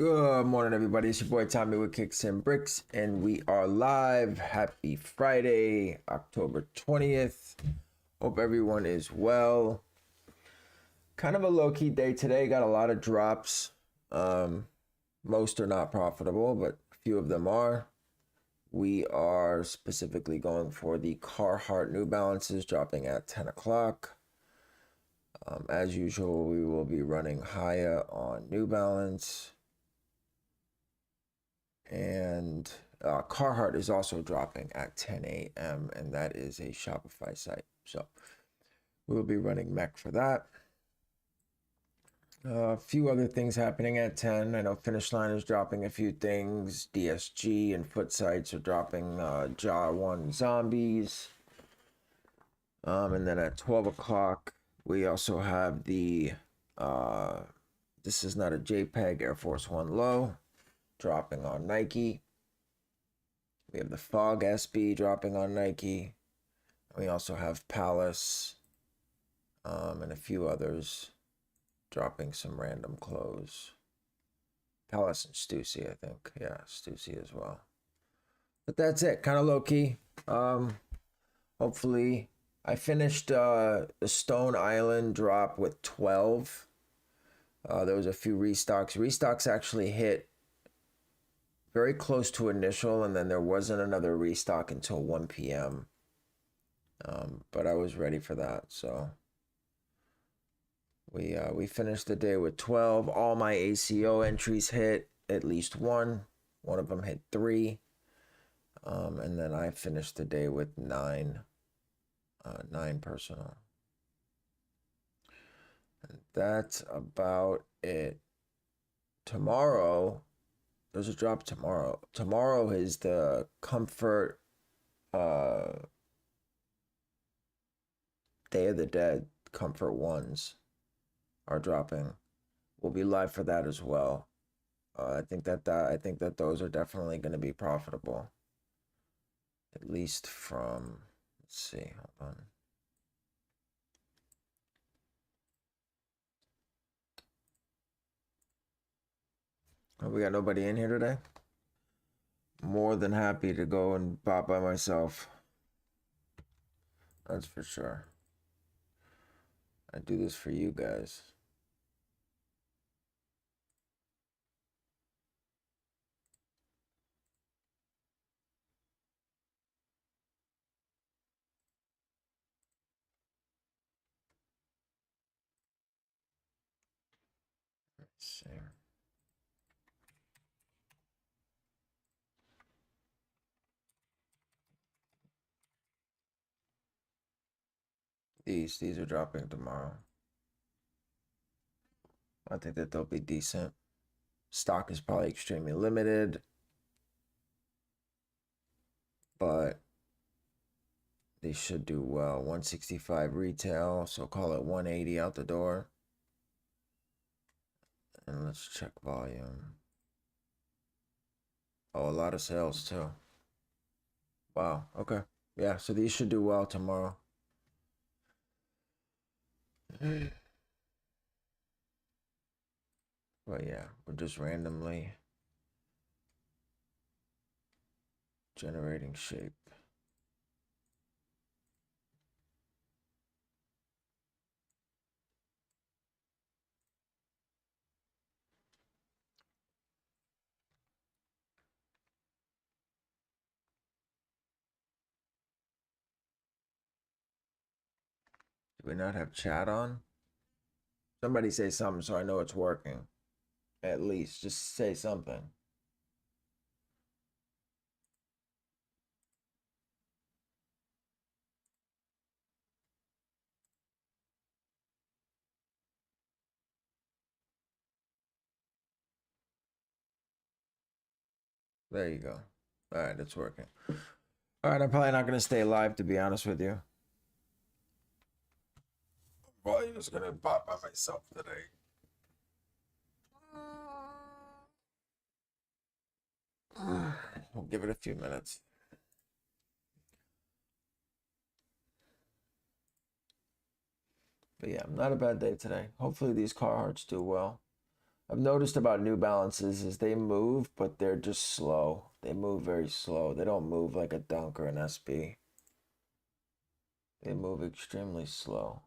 Good morning, everybody. It's your boy Tommy with Kickz and Brickz, and we are live. Happy Friday, October 20th. Hope everyone is well. Kind of a low-key day today. Got a lot of drops. Most are not profitable, but a few of them are. We are specifically going for the Carhartt New Balances dropping at 10 o'clock. As usual, we will be running higher on New Balance. And Carhartt is also dropping at 10 a.m. and that is a Shopify site. So we'll be running mech for that. A few other things happening at 10. I know Finish Line is dropping a few things. DSG and Footsites are dropping J1gs zombies. And then at 12 o'clock, we also have the, this is not a JPEG, Air Force One Low, dropping on Nike. We have the Fog SB dropping on Nike. We also have Palace and a few others dropping some random clothes. Palace and Stussy, I think. Yeah, Stussy as well. But that's it, kind of low-key. Hopefully, I finished the Stone Island drop with 12. There was a few restocks. Restocks actually hit very close to initial, and then there wasn't another restock until 1 p.m. But I was ready for that, so we finished the day with 12. All my ACO entries hit at least one. One of them hit 3. And then I finished the day with 9 personal. And that's about it. Tomorrow, there's a drop tomorrow. Tomorrow is the Comfort Day of the Dead. Comfort ones are dropping. We'll be live for that as well. I think that those are definitely going to be profitable. At least from, let's see, hold on. Oh, we got nobody in here today? More than happy to go and pop by myself. That's for sure. I do this for you guys. Let's see. These are dropping tomorrow. I think that they'll be decent. Stock is probably extremely limited, but they should do well. 165 retail, so call it 180 out the door. And let's check volume. Oh, a lot of sales too. Wow, okay. Yeah, so these should do well tomorrow. But yeah, we're just randomly generating shape. Do we not have chat on? Somebody say something so I know it's working. At least, just say something. There you go. All right, it's working. All right, I'm probably not going to stay live, to be honest with you. I'm probably just going to pop by myself today. We'll give it a few minutes. But yeah, not a bad day today. Hopefully these Carhartts do well. I've noticed about New Balances is they move, but they're just slow. They move very slow. They don't move like a Dunk or an SB. They move extremely slow.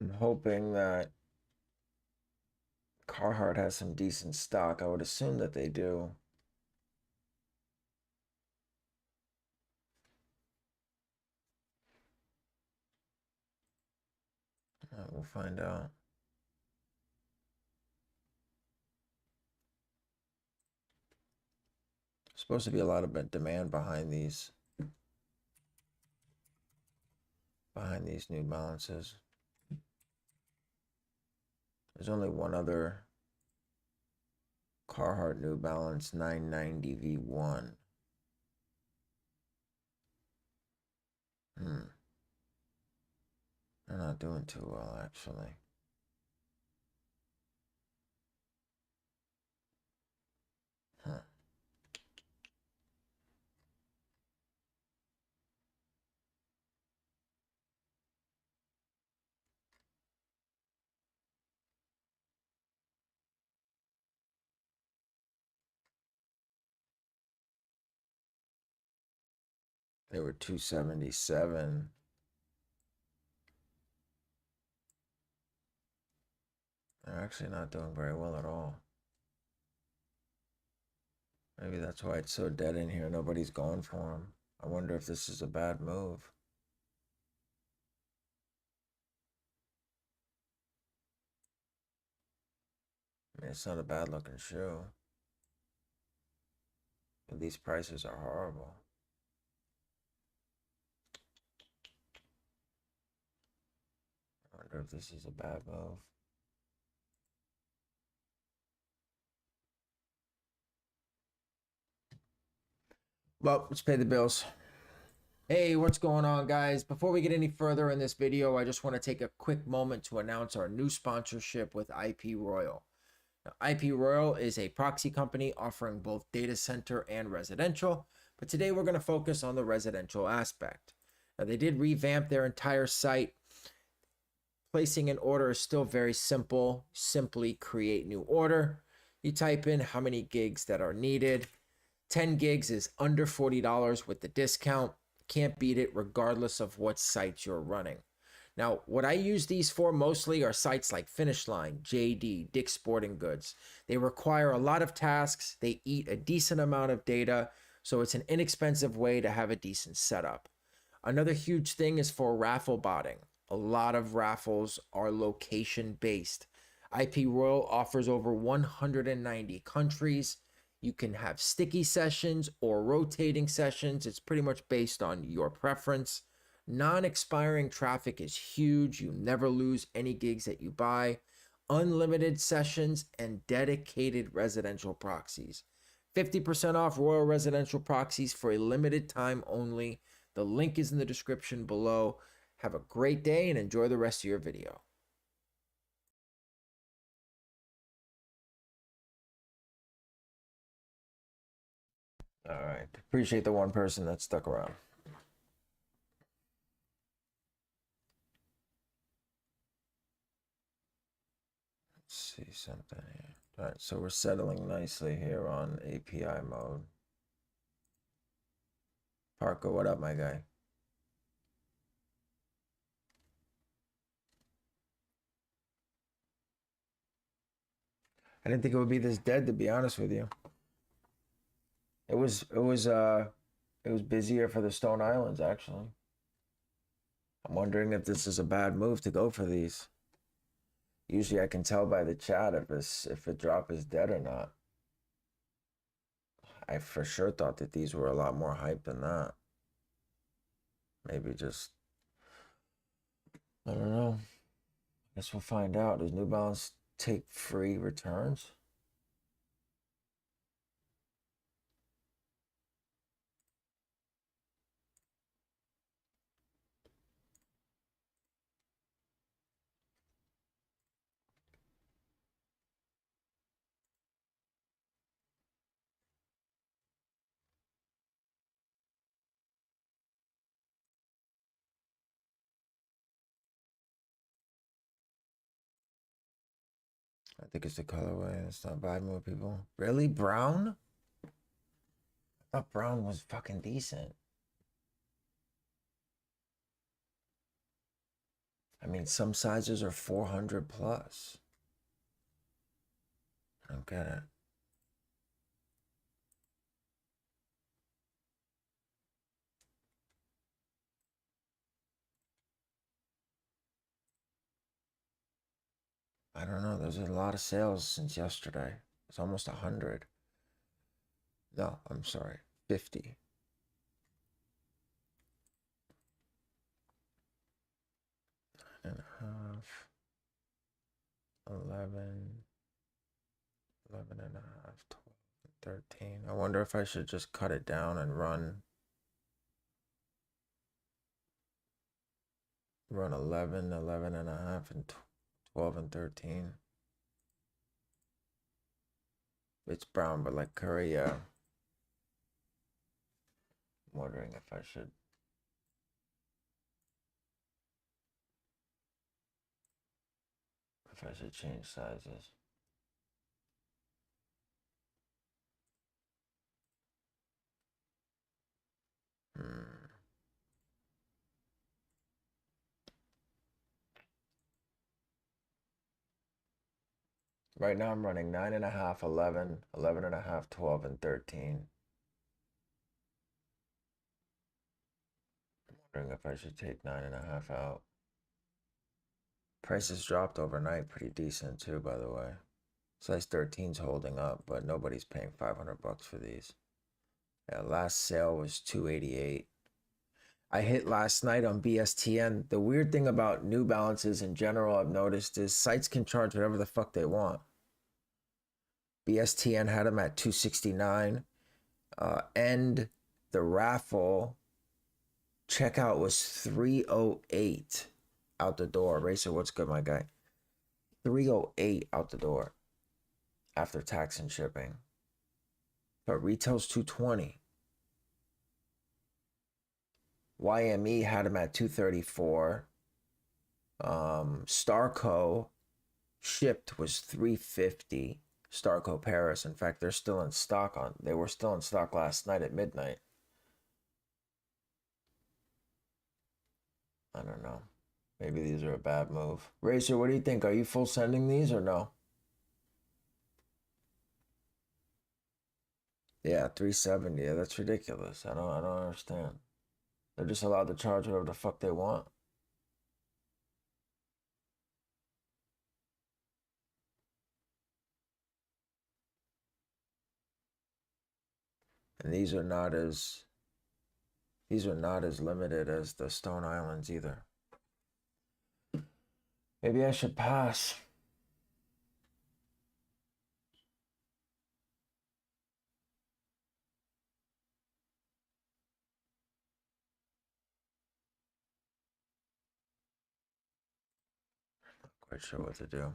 I'm hoping that Carhartt has some decent stock. I would assume that they do. We'll find out. Supposed to be a lot of demand behind these New Balances. There's only one other Carhartt New Balance 990 V1. They're not doing too well, actually. They were 277. They're actually not doing very well at all. Maybe that's why it's so dead in here. Nobody's going for them. I wonder if this is a bad move. I mean, it's not a bad looking shoe. But these prices are horrible. I wonder if this is a bad move. Well, let's pay the bills. Hey, what's going on, guys? Before we get any further in this video, I just want to take a quick moment to announce our new sponsorship with IP Royal. Now, IP Royal is a proxy company offering both data center and residential, but today we're going to focus on the residential aspect. Now, they did revamp their entire site. Placing an order is still very simple. Simply create new order. You type in how many gigs that are needed. 10 gigs is under $40 with the discount. Can't beat it regardless of what sites you're running. Now, what I use these for mostly are sites like Finish Line, JD, Dick's Sporting Goods. They require a lot of tasks. They eat a decent amount of data, so it's an inexpensive way to have a decent setup. Another huge thing is for raffle botting. A lot of raffles are location-based. IP Royal offers over 190 countries. You can have sticky sessions or rotating sessions. It's pretty much based on your preference. Non-expiring traffic is huge. You never lose any gigs that you buy. Unlimited sessions and dedicated residential proxies. 50% off Royal Residential Proxies for a limited time only. The link is in the description below. Have a great day and enjoy the rest of your video. All right. Appreciate the one person that stuck around. Let's see something here. All right, so we're settling nicely here on API mode. Parker, what up, my guy? I didn't think it would be this dead, to be honest with you. It was busier for the Stone Islands, actually. I'm wondering if this is a bad move to go for these. Usually I can tell by the chat if a drop is dead or not. I for sure thought that these were a lot more hype than that. Maybe just, I don't know. Guess we'll find out. Does New Balance take free returns? I think it's the colorway. It's not vibing with people. Really? Brown? I thought brown was fucking decent. I mean, some sizes are 400 plus. I don't get it. I don't know. There's a lot of sales since yesterday. It's almost 100. No, I'm sorry. 50. And a half. 11. 11 and a half. 12. 13. I wonder if I should just cut it down and run 11, 11 and a half, and 12 and 13. It's brown, but like curry, yeah. I'm wondering if I should. If I should change sizes. Right now I'm running 9.5, 11, 11.5, 12, and 13. I'm wondering if I should take 9.5 out. Prices dropped overnight pretty decent too, by the way. Size 13's holding up, but nobody's paying 500 bucks for these. Yeah, last sale was 288. I hit last night on BSTN. The weird thing about New Balances in general, I've noticed, is sites can charge whatever the fuck they want. BSTN had them at 269. And the raffle checkout was 308 out the door. Racer, what's good, my guy? 308 out the door after tax and shipping. But retail's 220. YME had them at 234. Starco shipped was 350. Starco Paris. In fact, they're still in stock on. They were still in stock last night at midnight. I don't know. Maybe these are a bad move. Racer, what do you think? Are you full sending these or no? Yeah, 370. Yeah, that's ridiculous. I don't understand. They're just allowed to charge whatever the fuck they want. And these are not as limited as the Stone Islands either. Maybe I should pass. Not quite sure what to do.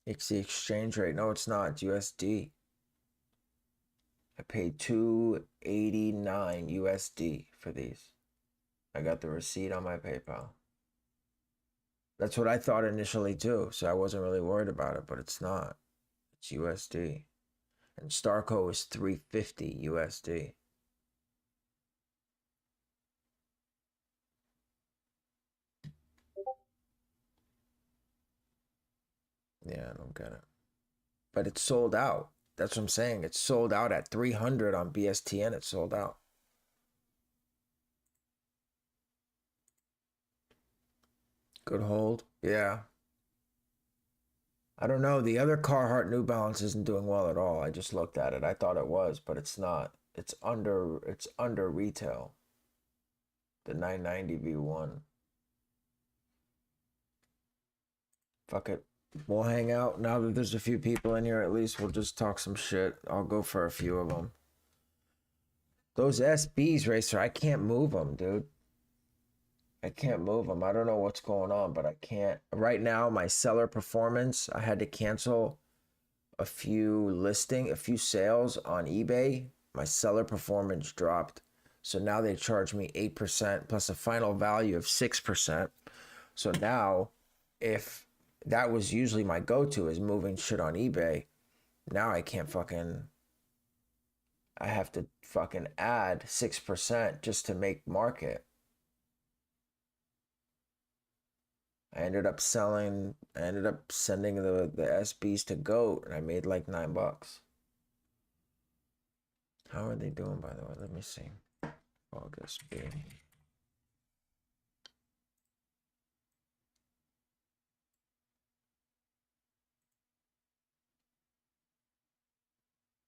It's the exchange rate. No, it's not. It's USD. I paid 289 USD for these. I got the receipt on my PayPal. That's what I thought initially too, so I wasn't really worried about it, but it's not. It's USD. And Starco is 350 USD. Yeah, I don't get it. But it's sold out. That's what I'm saying. It's sold out at 300 on BSTN. It's sold out. Good hold. Yeah. I don't know. The other Carhartt New Balance isn't doing well at all. I just looked at it. I thought it was, but it's not. It's under retail. The 990 V1. Fuck it. We'll hang out. Now that there's a few people in here, at least we'll just talk some shit. I'll go for a few of them. Those SBs, Racer, I can't move them, dude. I can't move them. I don't know what's going on, but I can't. Right now, my seller performance, I had to cancel a few sales on eBay. My seller performance dropped. So now they charge me 8% plus a final value of 6%. So now, if that was usually my go-to is moving shit on eBay, now I can't fucking, I have to fucking add 6% just to make market. I ended up sending the SBs to Goat and I made like $9. How are they doing, by the way? Let me see. August B.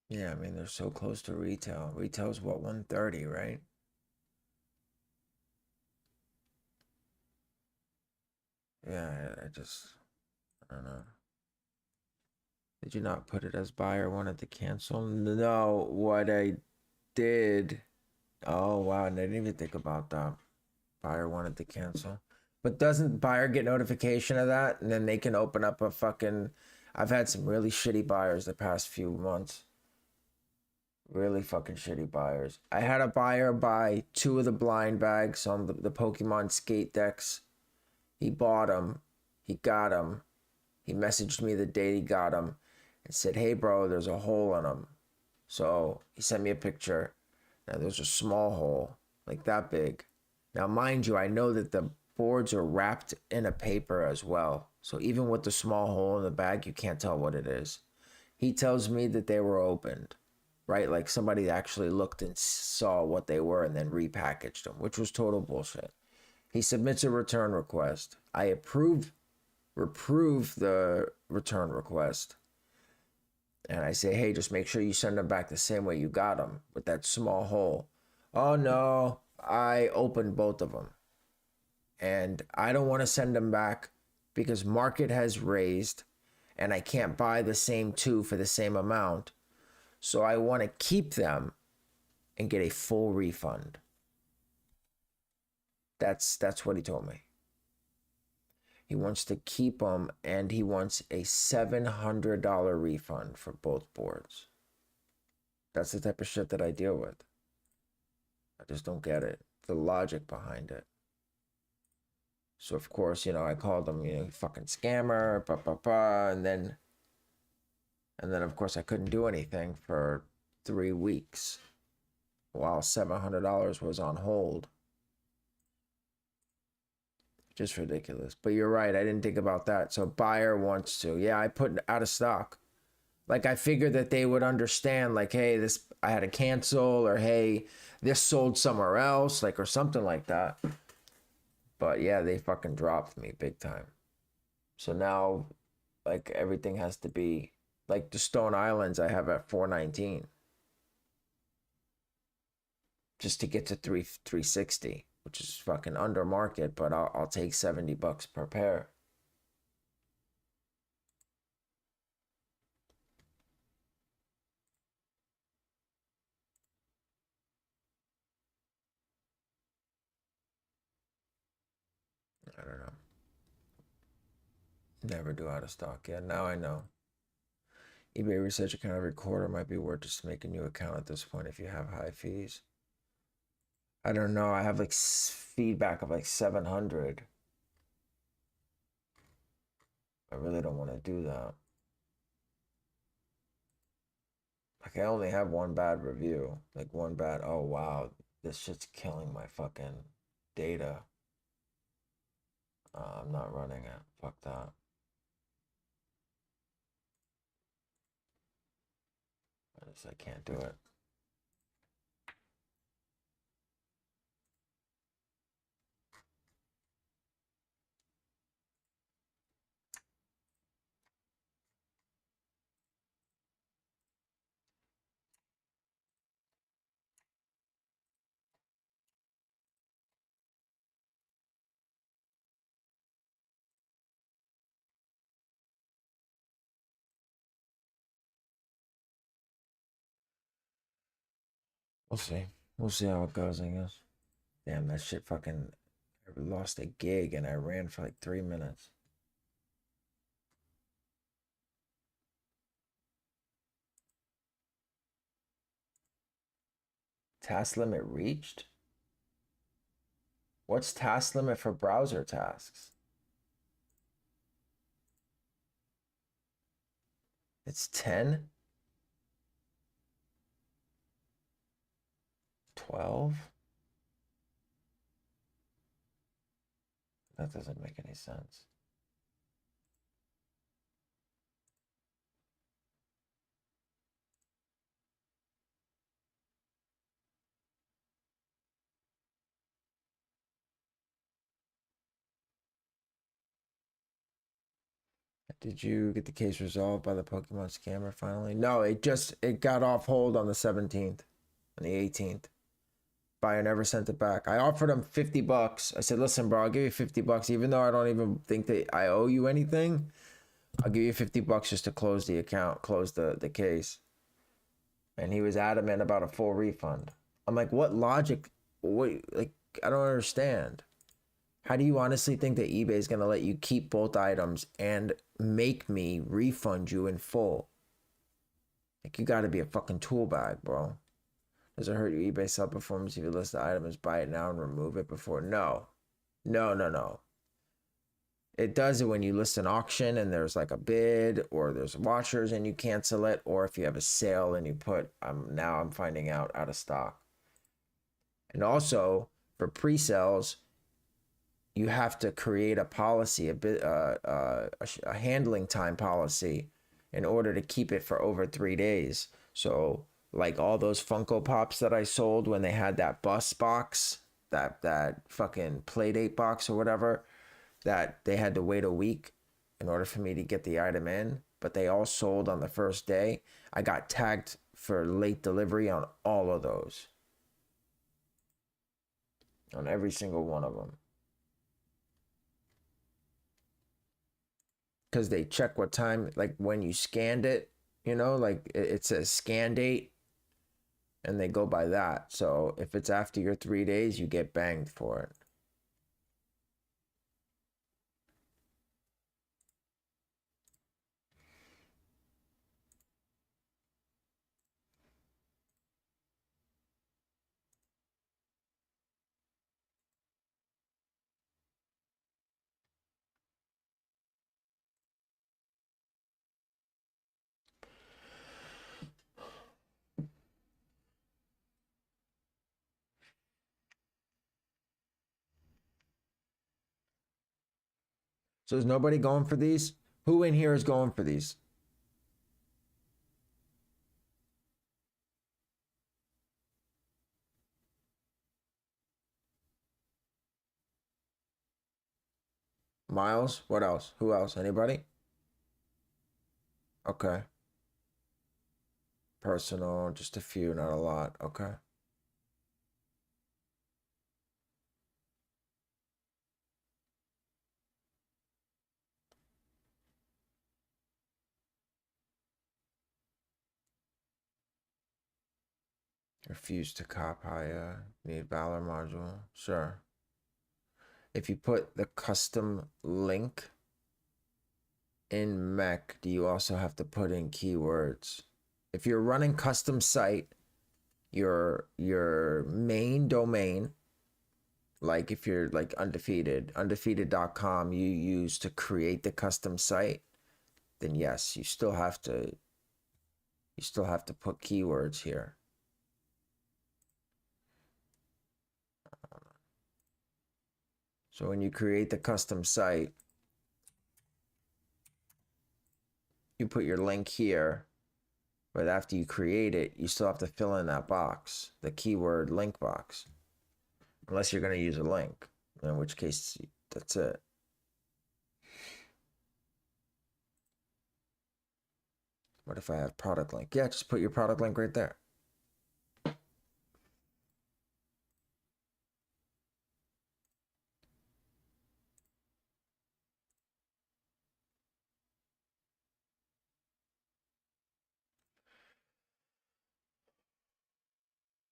Yeah, I mean, they're so close to retail. Retail's what, 130, right? Yeah, I don't know. Did you not put it as buyer wanted to cancel? No, what I did. Oh, wow. I didn't even think about that. Buyer wanted to cancel. But doesn't buyer get notification of that? And then they can open up a fucking. I've had some really shitty buyers the past few months. Really fucking shitty buyers. I had a buyer buy 2 of the blind bags on the Pokemon skate decks. He bought them. He got them. He messaged me the day he got them and said, "Hey, bro, there's a hole in them." So he sent me a picture. Now there's a small hole, like that big. Now, mind you, I know that the boards are wrapped in a paper as well. So even with the small hole in the bag, you can't tell what it is. He tells me that they were opened, right? Like somebody actually looked and saw what they were and then repackaged them, which was total bullshit. He submits a return request. I reprove the return request. And I say, hey, just make sure you send them back the same way you got them with that small hole. Oh no, I opened both of them. And I don't want to send them back because market has raised and I can't buy the same 2 for the same amount. So I want to keep them and get a full refund. That's what he told me. He wants to keep them and he wants a $700 refund for both boards. That's the type of shit that I deal with. I just don't get it. The logic behind it. So of course, I called him, fucking scammer, and then of course I couldn't do anything for 3 weeks while $700 was on hold. Just ridiculous. But you're right, I didn't think about that. So buyer wants to. Yeah, I put out of stock. Like I figured that they would understand, like, hey, this I had to cancel, or hey, this sold somewhere else, like, or something like that. But yeah, they fucking dropped me big time. So now, like, everything has to be like the Stone Islands I have at 419 just to get to 360, which is fucking under market, but I'll take $70 per pair. I don't know. Never do out of stock. Yeah, now I know. eBay research account every quarter might be worth just to make a new account at this point if you have high fees. I don't know. I have like feedback of like 700. I really don't want to do that. Like I only have one bad review. Like one bad, oh wow, this shit's killing my fucking data. I'm not running it. Fuck that. I can't do it. We'll see. We'll see how it goes, I guess. Damn, that shit fucking. I lost a gig and I ran for like 3 minutes. Task limit reached? What's task limit for browser tasks? It's 10? 12? That doesn't make any sense. Did you get the case resolved by the Pokemon scammer finally? No, it got off hold on the 17th, on the 18th. Buyer never sent it back. I offered him $50. I said, listen, bro, I'll give you $50, even though I don't even think that I owe you anything. I'll give you $50 just to close the account, close the case. And he was adamant about a full refund. I'm like, what logic? What, like, I don't understand. How do you honestly think that eBay is going to let you keep both items and make me refund you in full? Like, you got to be a fucking tool bag, bro. Does it hurt your eBay sell performance if you list the item as buy it now and remove it before? No. No, no, no. It does it when you list an auction and there's like a bid or there's watchers and you cancel it, or if you have a sale and you put now I'm finding out of stock. And also for pre-sales, you have to create a policy, a handling time policy in order to keep it for over 3 days. So like all those Funko Pops that I sold when they had that bus box, that fucking Playdate box or whatever, that they had to wait a week in order for me to get the item in, but they all sold on the first day. I got tagged for late delivery on all of those. On every single one of them. Because they check what time, like when you scanned it, like it says scan date and they go by that. So if it's after your 3 days, you get banged for it. So is nobody going for these? Who in here is going for these? Miles? What else? Who else? Anybody? Okay. Personal, just a few, not a lot. Okay. Refuse to cop higher. Need Valor module. Sure. If you put the custom link in mech, do you also have to put in keywords? If you're running custom site, your main domain, like if you're like undefeated.com, you use to create the custom site, then yes, you still have to put keywords here. So when you create the custom site, you put your link here, but after you create it, you still have to fill in that box, the keyword link box, unless you're going to use a link, in which case that's it. What if I have product link? Yeah, just put your product link right there.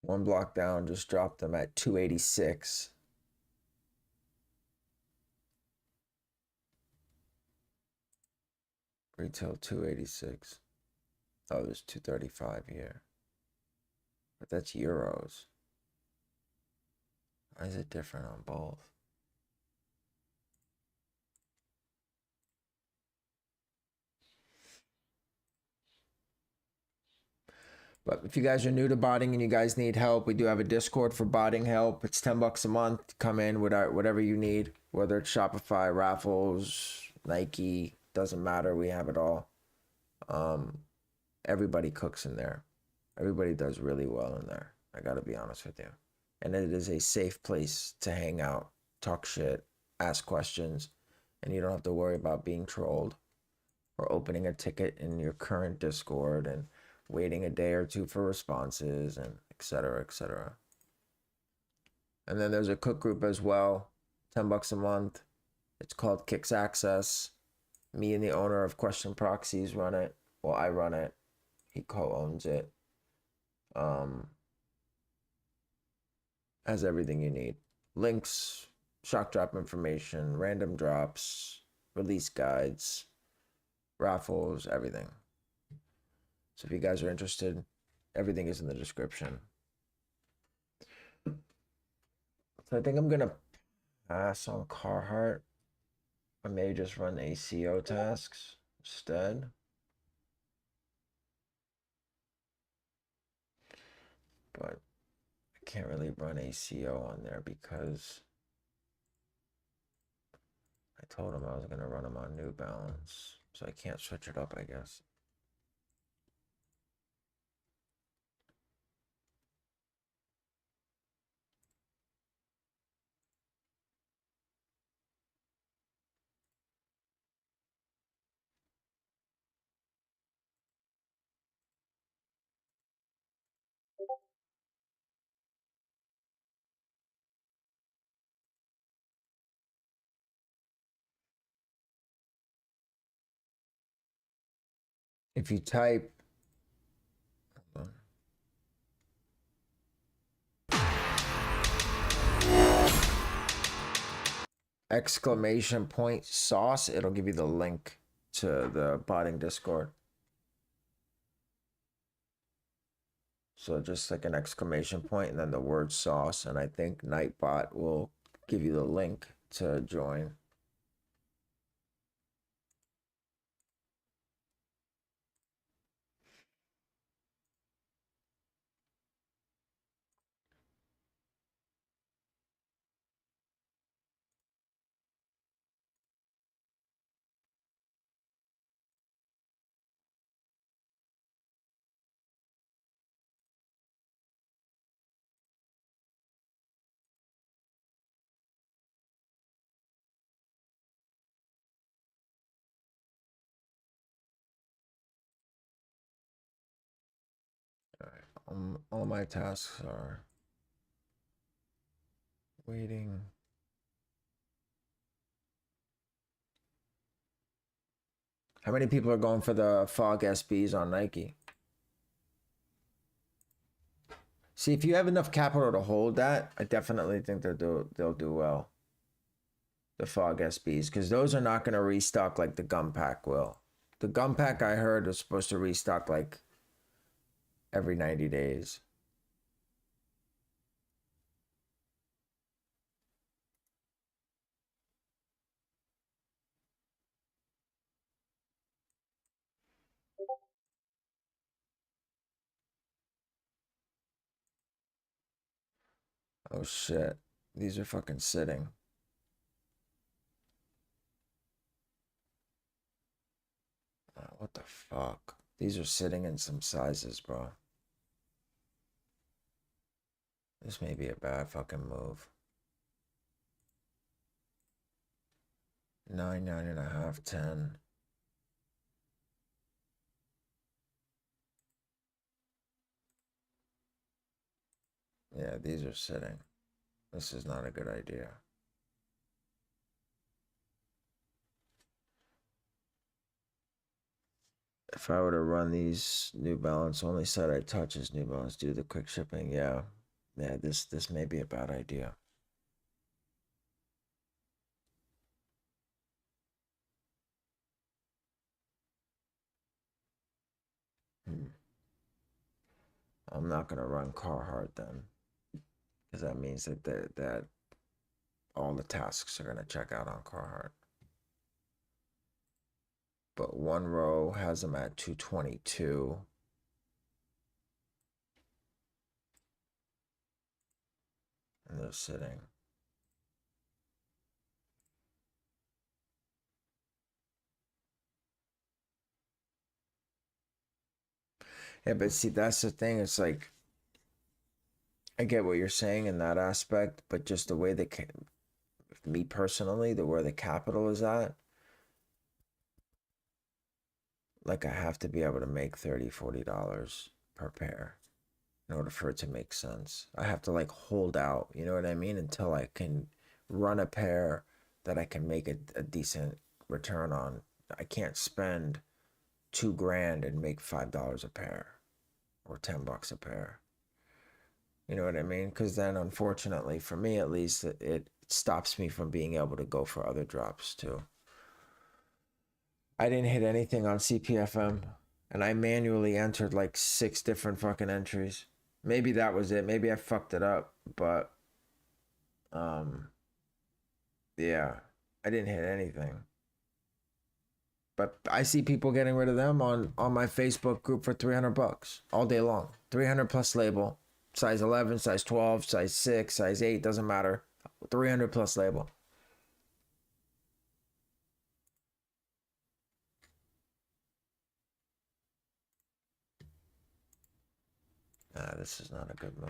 One block down, just dropped them at 286. Retail 286. Oh, there's 235 here. But that's euros. Why is it different on both? But if you guys are new to botting and you guys need help, we do have a Discord for botting help. It's $10 a month. Come in with whatever you need, whether it's Shopify, Raffles, Nike, doesn't matter. We have it all. Everybody cooks in there. Everybody does really well in there. I gotta be honest with you. And it is a safe place to hang out, talk shit, ask questions, and you don't have to worry about being trolled or opening a ticket in your current Discord and waiting a day or two for responses, and etc. etc. And then there's a cook group as well, $10 a month. It's called Kickz Access. Me and the owner of Question Proxies run it. Well, I run it. He co-owns it. Has everything you need. Links, shock drop information, random drops, release guides, raffles, everything. So if you guys are interested, everything is in the description. So I think I'm going to pass on Carhartt. I may just run ACO tasks instead. But I can't really run ACO on there because I told him I was going to run them on New Balance. So I can't switch it up, I guess. If you type exclamation point sauce, it'll give you the link to the botting Discord. So just like an exclamation point and then the word sauce, and I think Nightbot will give you the link to join. All my tasks are waiting. How many people are going for the Fog SBs on Nike? See, if you have enough capital to hold that, I definitely think they'll do well. The Fog SBs, because those are not going to restock like the Gum Pack will. The Gum Pack I heard was supposed to restock like every 90 days. Oh shit. These are fucking sitting. What the fuck? These are sitting in some sizes, bro. This may be a bad fucking move. 9, 9.5, 10. Yeah, these are sitting. This is not a good idea. If I were to run these New Balance, only site I touch is New Balance due to the quick shipping. Yeah, Yeah, this may be a bad idea. I'm not gonna run Carhartt then, because that means that all the tasks are gonna check out on Carhartt. But one row has them at 222. And they're sitting. Yeah, but see, that's the thing. It's like, I get what you're saying in that aspect, but just the way that, me personally, the where the capital is at, like I have to be able to make $30-$40 per pair in order for it to make sense. I have to like hold out, you know what I mean, until I can run a pair that I can make a decent return on. I can't spend $2,000 and make $5 a pair or $10 a pair. You know what I mean? Because then, unfortunately, for me at least, it stops me from being able to go for other drops too. I didn't hit anything on CPFM, and I manually entered like 6 different fucking entries. Maybe that was it. Maybe I fucked it up, but um, yeah, I didn't hit anything. But I see people getting rid of them on my Facebook group for $300 all day long. 300 plus label, size 11, size 12, size 6, size 8, doesn't matter. 300 plus label. This is not a good move.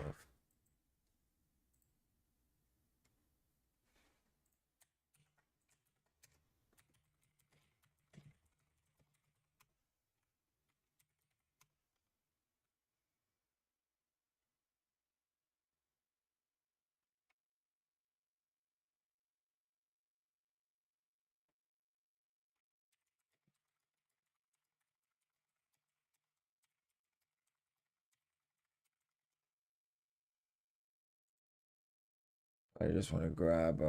I just want to grab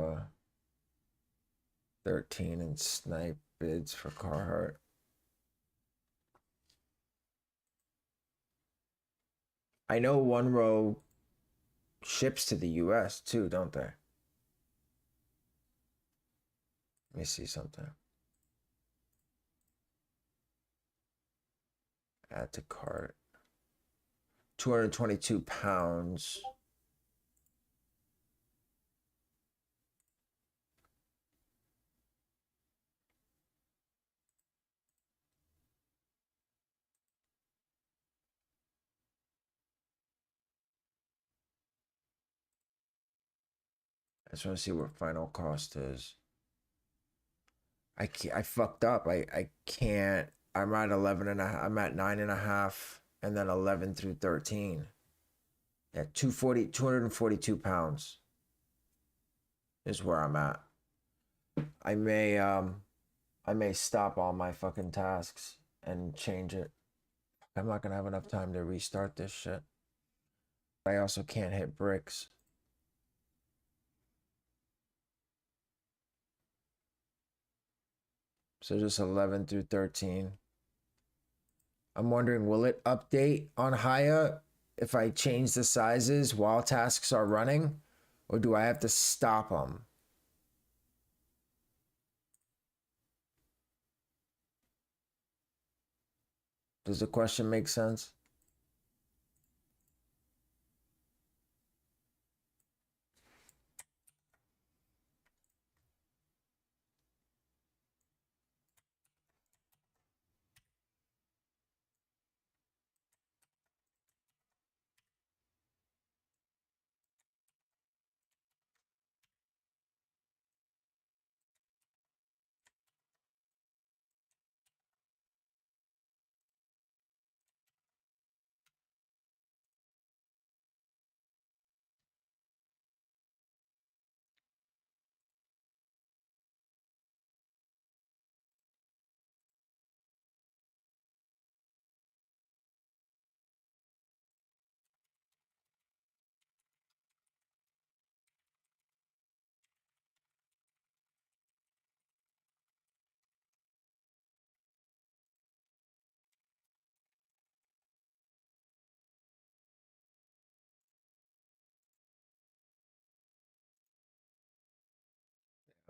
13 and snipe bids for Carhartt. I know one row ships to the US too, don't they? Let me see something. Add to cart. 222 pounds. I just want to see what final cost is. I fucked up. I can't. I'm at 11 and a half. I'm at 9.5 and then 11 through 13. Yeah, 242 pounds is where I'm at. I may stop all my fucking tasks and change it. I'm not gonna have enough time to restart this shit. I also can't hit Brickz. So just 11 through 13. I'm wondering, will it update on Haya if I change the sizes while tasks are running? Or do I have to stop them? Does the question make sense?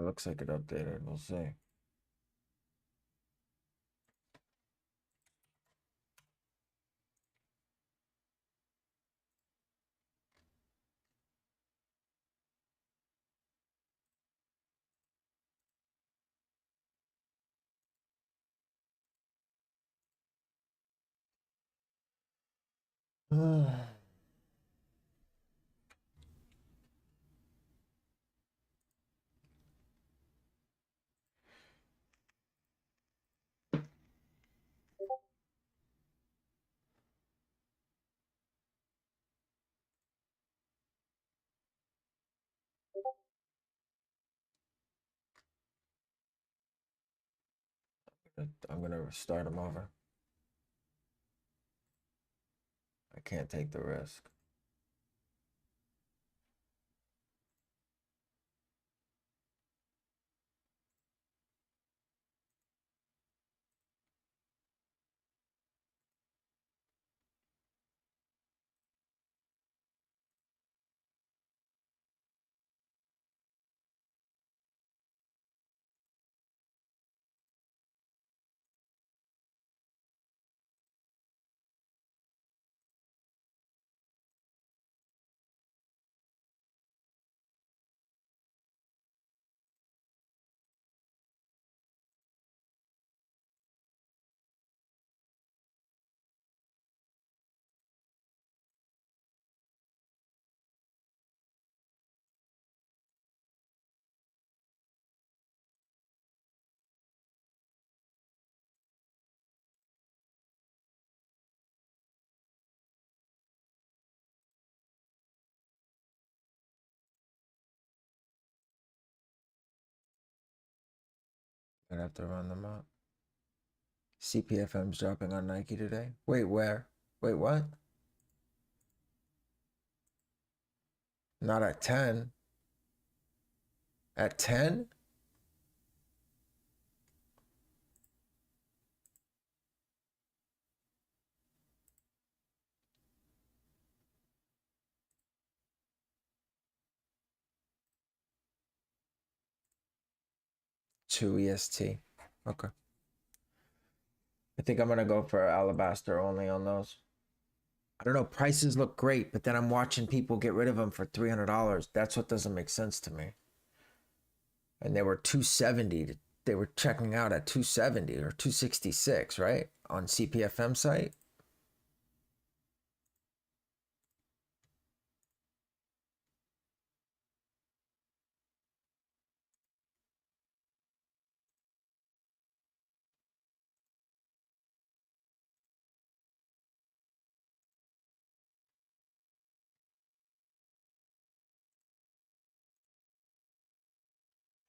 It looks like it updated. We'll see. I'm gonna start them over. I can't take the risk. Gonna have to run them up. CPFM's dropping on Nike today. Wait, where? Wait, what? Not at 10. At 10? Two EST. Okay. I think I'm gonna go for alabaster only on those. I don't know. Prices look great, but then I'm watching people get rid of them for $300. That's what doesn't make sense to me. And they were 270. They were checking out at 270 or 266, right? On CPFM site.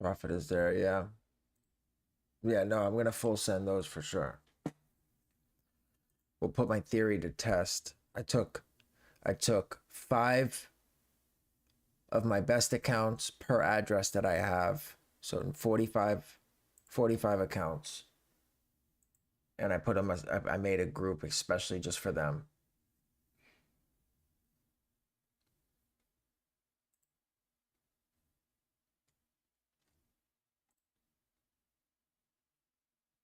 Profit is there, yeah. Yeah, no, I'm gonna full send those for sure. We'll put my theory to test. I took 5 of my best accounts per address that I have. So in 45 accounts. And I put them, I made a group especially just for them.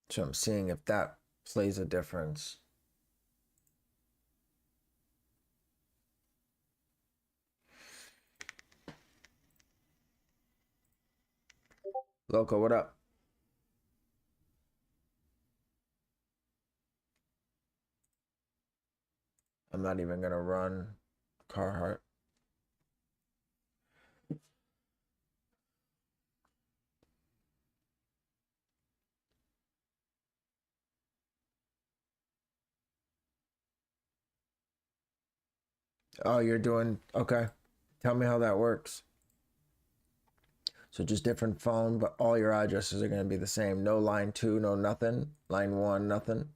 So I'm seeing if that plays a difference. Loco, what up? I'm not even gonna run Carhartt. Oh, you're doing okay. Tell me how that works. So just different phone, but all your addresses are gonna be the same. No line 2, no nothing. Line 1, nothing.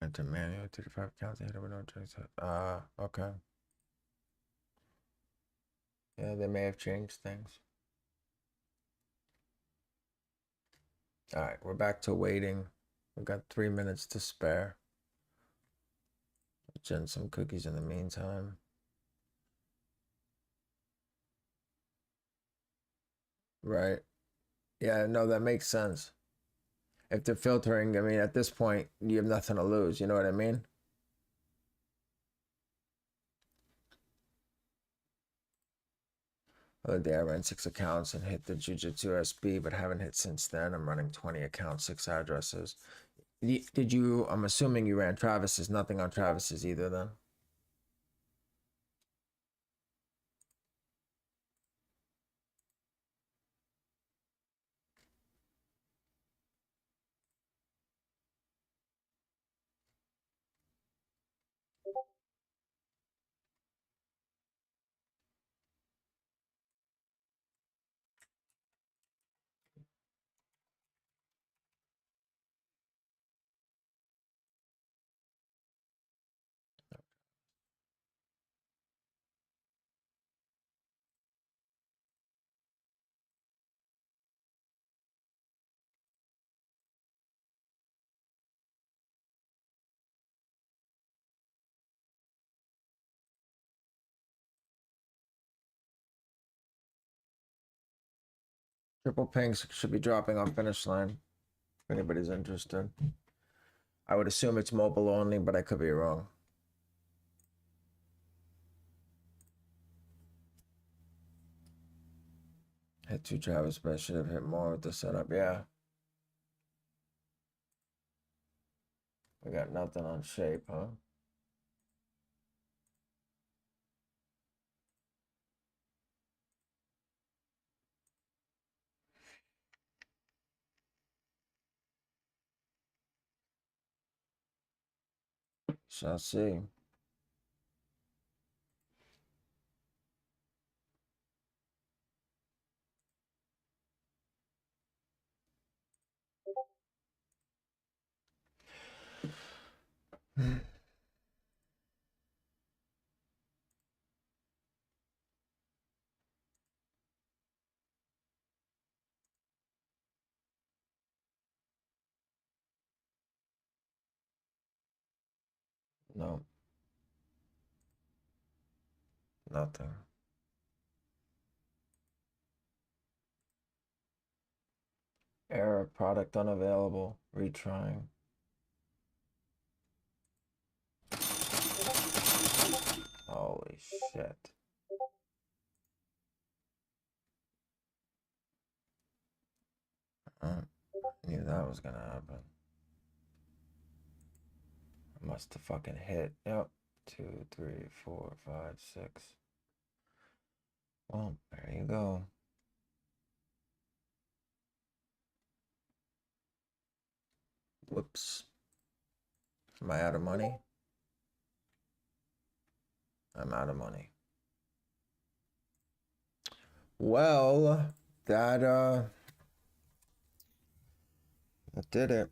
Enter manual 35 accounts. Hit with no checks. Okay. Yeah, they may have changed things. All right, we're back to waiting. We've got 3 minutes to spare. Gen some cookies in the meantime. Right. Yeah, no, that makes sense. If they're filtering, I mean, at this point, you have nothing to lose. You know what I mean? The other day I ran 6 accounts and hit the Jiu-Jitsu SB, but haven't hit since then. I'm running 20 accounts, 6 addresses. Did you, I'm assuming you ran Travis's, nothing on Travis's either then? Triple Pinks should be dropping on Finish Line if anybody's interested. I would assume it's mobile only, but I could be wrong. Hit 2 Travis, but I should have hit more with the setup. Yeah. We got nothing on shape, huh? Shall see. No. Nothing. Error, product unavailable. Retrying. Holy shit. I knew that was gonna happen. I must have fucking hit. Yep. 2, 3, 4, 5, 6. Well, there you go. Whoops. Am I out of money? I'm out of money. Well, that did it.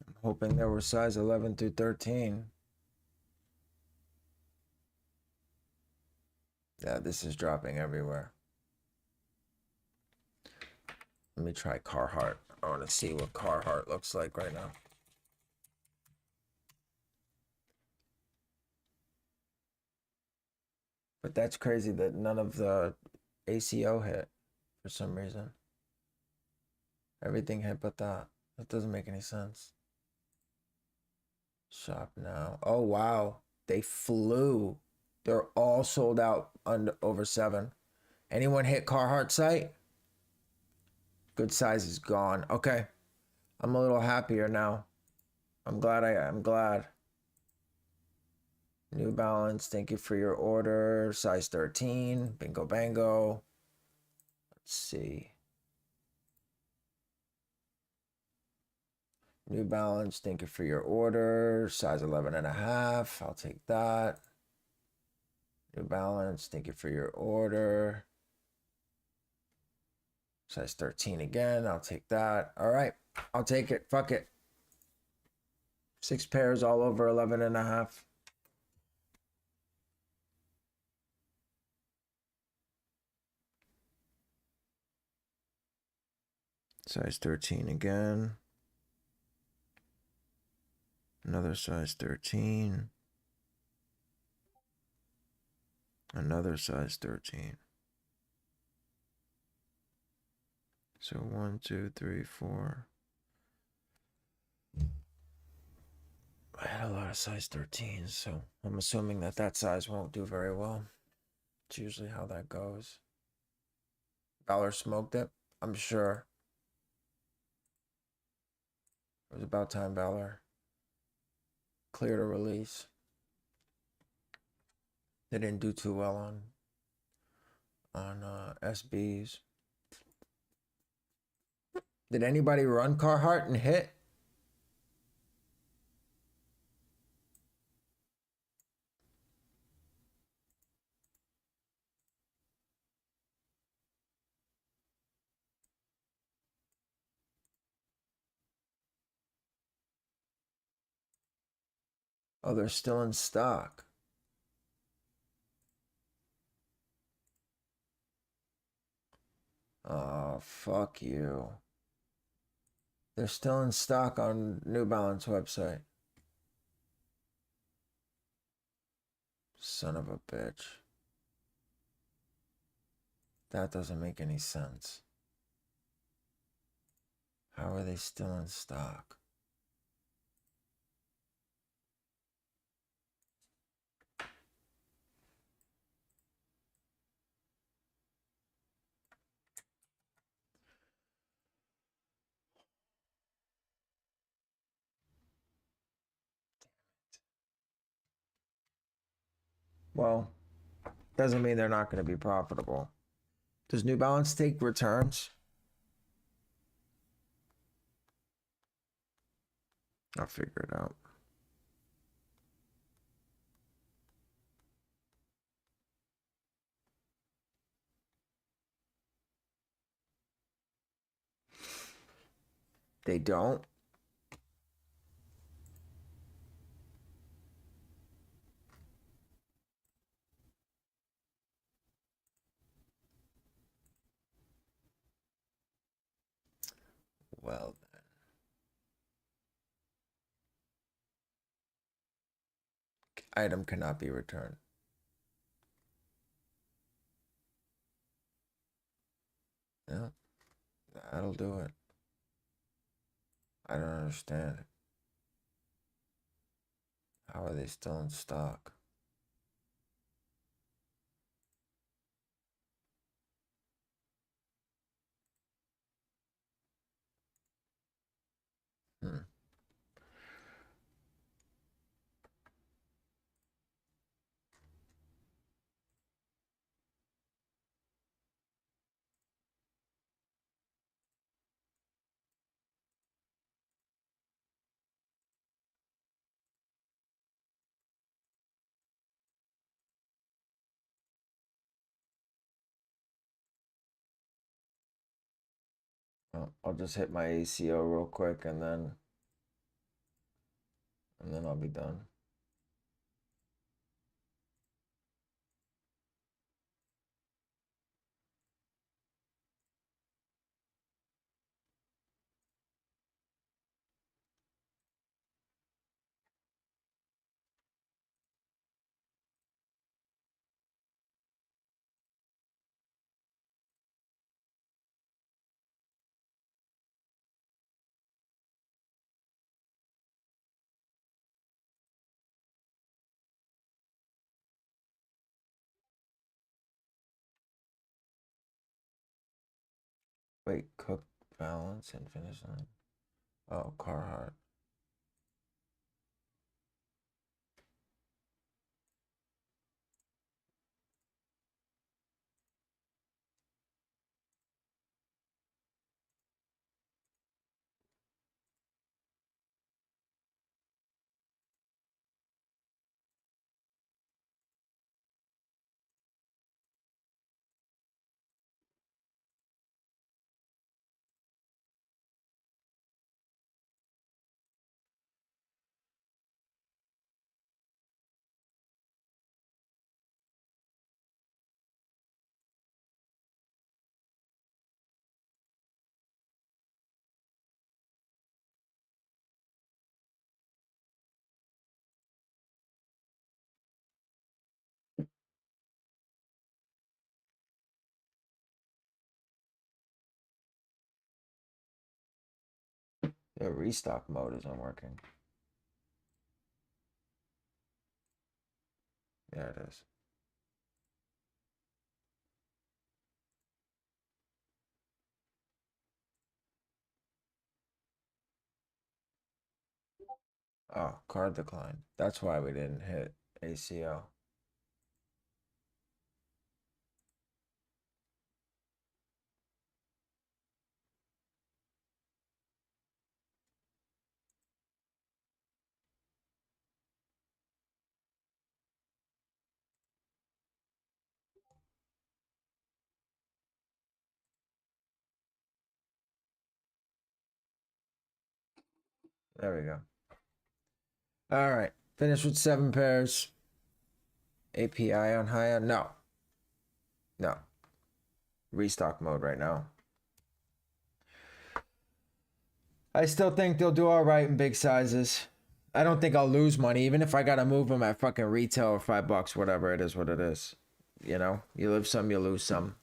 I'm hoping there were size 11 through 13. Yeah, this is dropping everywhere. Let me try Carhartt. I want to see what Carhartt looks like right now. But that's crazy that none of the ACO hit for some reason. Everything hit but that. That doesn't make any sense. Shop now. Oh, wow. They flew. They're all sold out under over 7. Anyone hit Carhartt site? Good size is gone. Okay. I'm a little happier now. I'm glad. New Balance, thank you for your order. Size 13. Bingo bango. Let's see. New Balance, thank you for your order. Size 11.5. I'll take that. New Balance, thank you for your order. Size 13 again. I'll take that. All right. I'll take it. Fuck it. 6 pairs all over 11 and a half. Size 13 again. Another size 13. Another size 13. So 1, 2, 3, 4. I had a lot of size 13s, so I'm assuming that that size won't do very well. It's usually how that goes. Valor smoked it, I'm sure. It was about time Valor cleared a release. They didn't do too well on SBs. Did anybody run Carhartt and hit? Oh, they're still in stock. Oh, fuck you. They're still in stock on New Balance website. Son of a bitch. That doesn't make any sense. How are they still in stock? Well, doesn't mean they're not going to be profitable. Does New Balance take returns? I'll figure it out. They don't? Well, then. Item cannot be returned. Yeah, that'll do it. I don't understand. How are they still in stock? Hmm. I'll just hit my ACO real quick and then I'll be done. Wait, cook, balance, and finish line. Oh, Carhartt. The restock mode isn't working. Yeah, it is. Oh, card decline. That's why we didn't hit ACO. There we go. All right. Finished with 7 pairs. API on high end? No. No. Restock mode right now. I still think they'll do all right in big sizes. I don't think I'll lose money, even if I gotta move them at fucking retail or $5, whatever it is, what it is. You know, you live some, you lose some.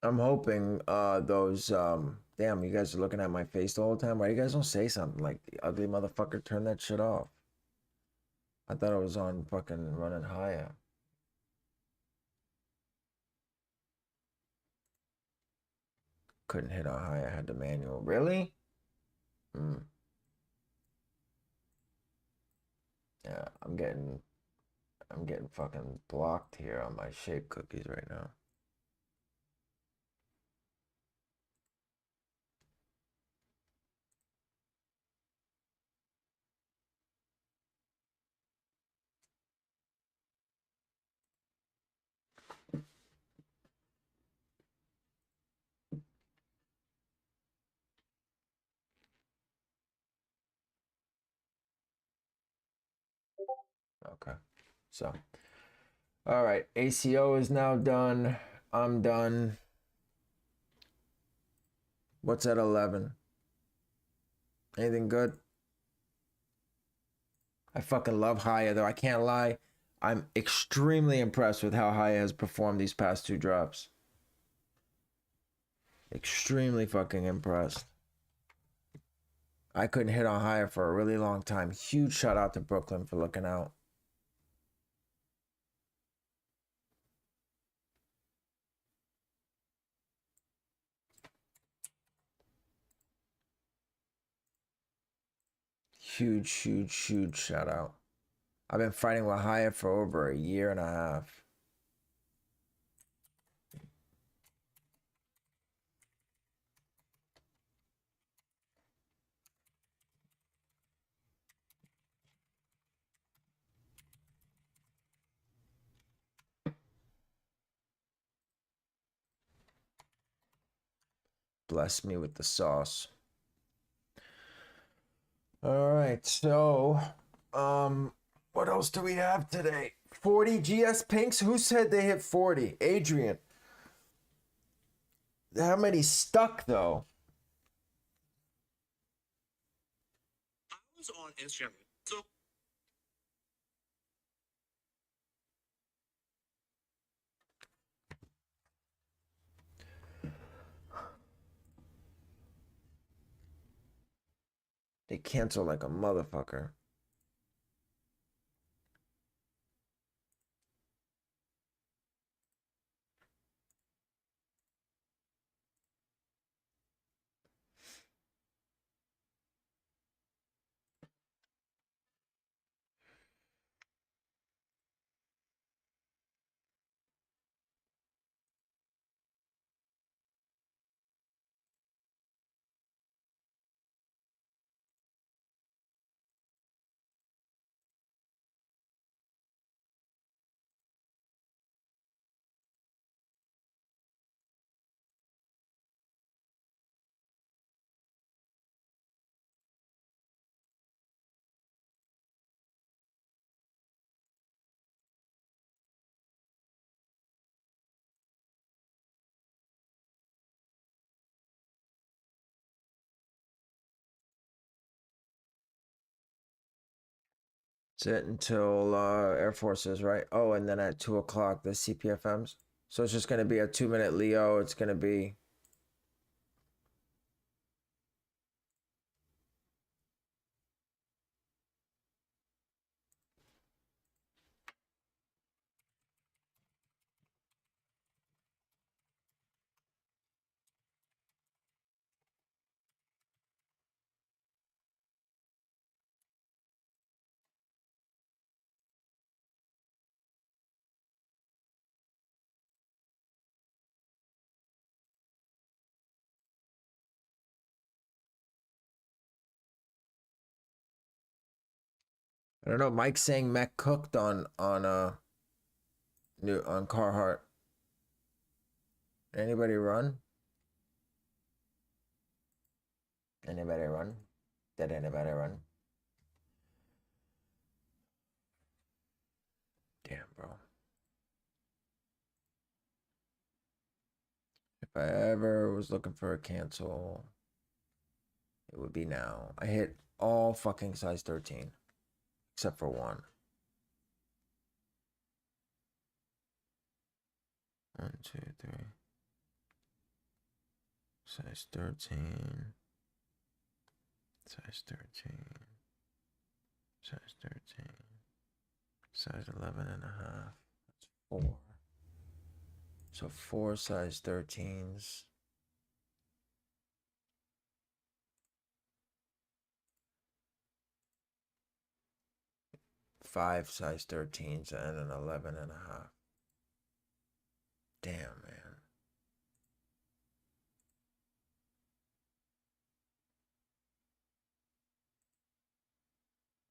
I'm hoping those damn, you guys are looking at my face the whole time. Why you guys don't say something like the ugly motherfucker, turn that shit off? I thought it was on fucking running higher. Couldn't hit on high. I had the manual. Really? Mm. Yeah, I'm getting fucking blocked here on my shake cookies right now. Okay. So, all right. ACO is now done. I'm done. What's at 11? Anything good? I fucking love Haya though. I can't lie. I'm extremely impressed with how Haya has performed these past 2 drops. Extremely fucking impressed. I couldn't hit on Haya for a really long time. Huge shout out to Brooklyn for looking out. Huge shout out. I've been fighting with Haya for over a year and a half. Bless me with the sauce. All right, so what else do we have today? 40 GS pinks. Who said they hit 40? Adrian. How many stuck though? I was on Instagram. So They cancel like a motherfucker. Sit until Air Forces, right? Oh, and then at 2 o'clock, the CPFMs. So it's just going to be a 2-minute Leo. It's going to be... I don't know. Mike's saying Mech cooked on new on Carhartt. Anybody run? Anybody run? Did anybody run? Damn, bro. If I ever was looking for a cancel, it would be now. I hit all fucking size 13 except for one. 1, 2, 3. Size 13. Size 13. Size 13. Size 11 and a half. That's 4. So 4 size 13s. 5 size 13s and an 11 and a half. Damn, man.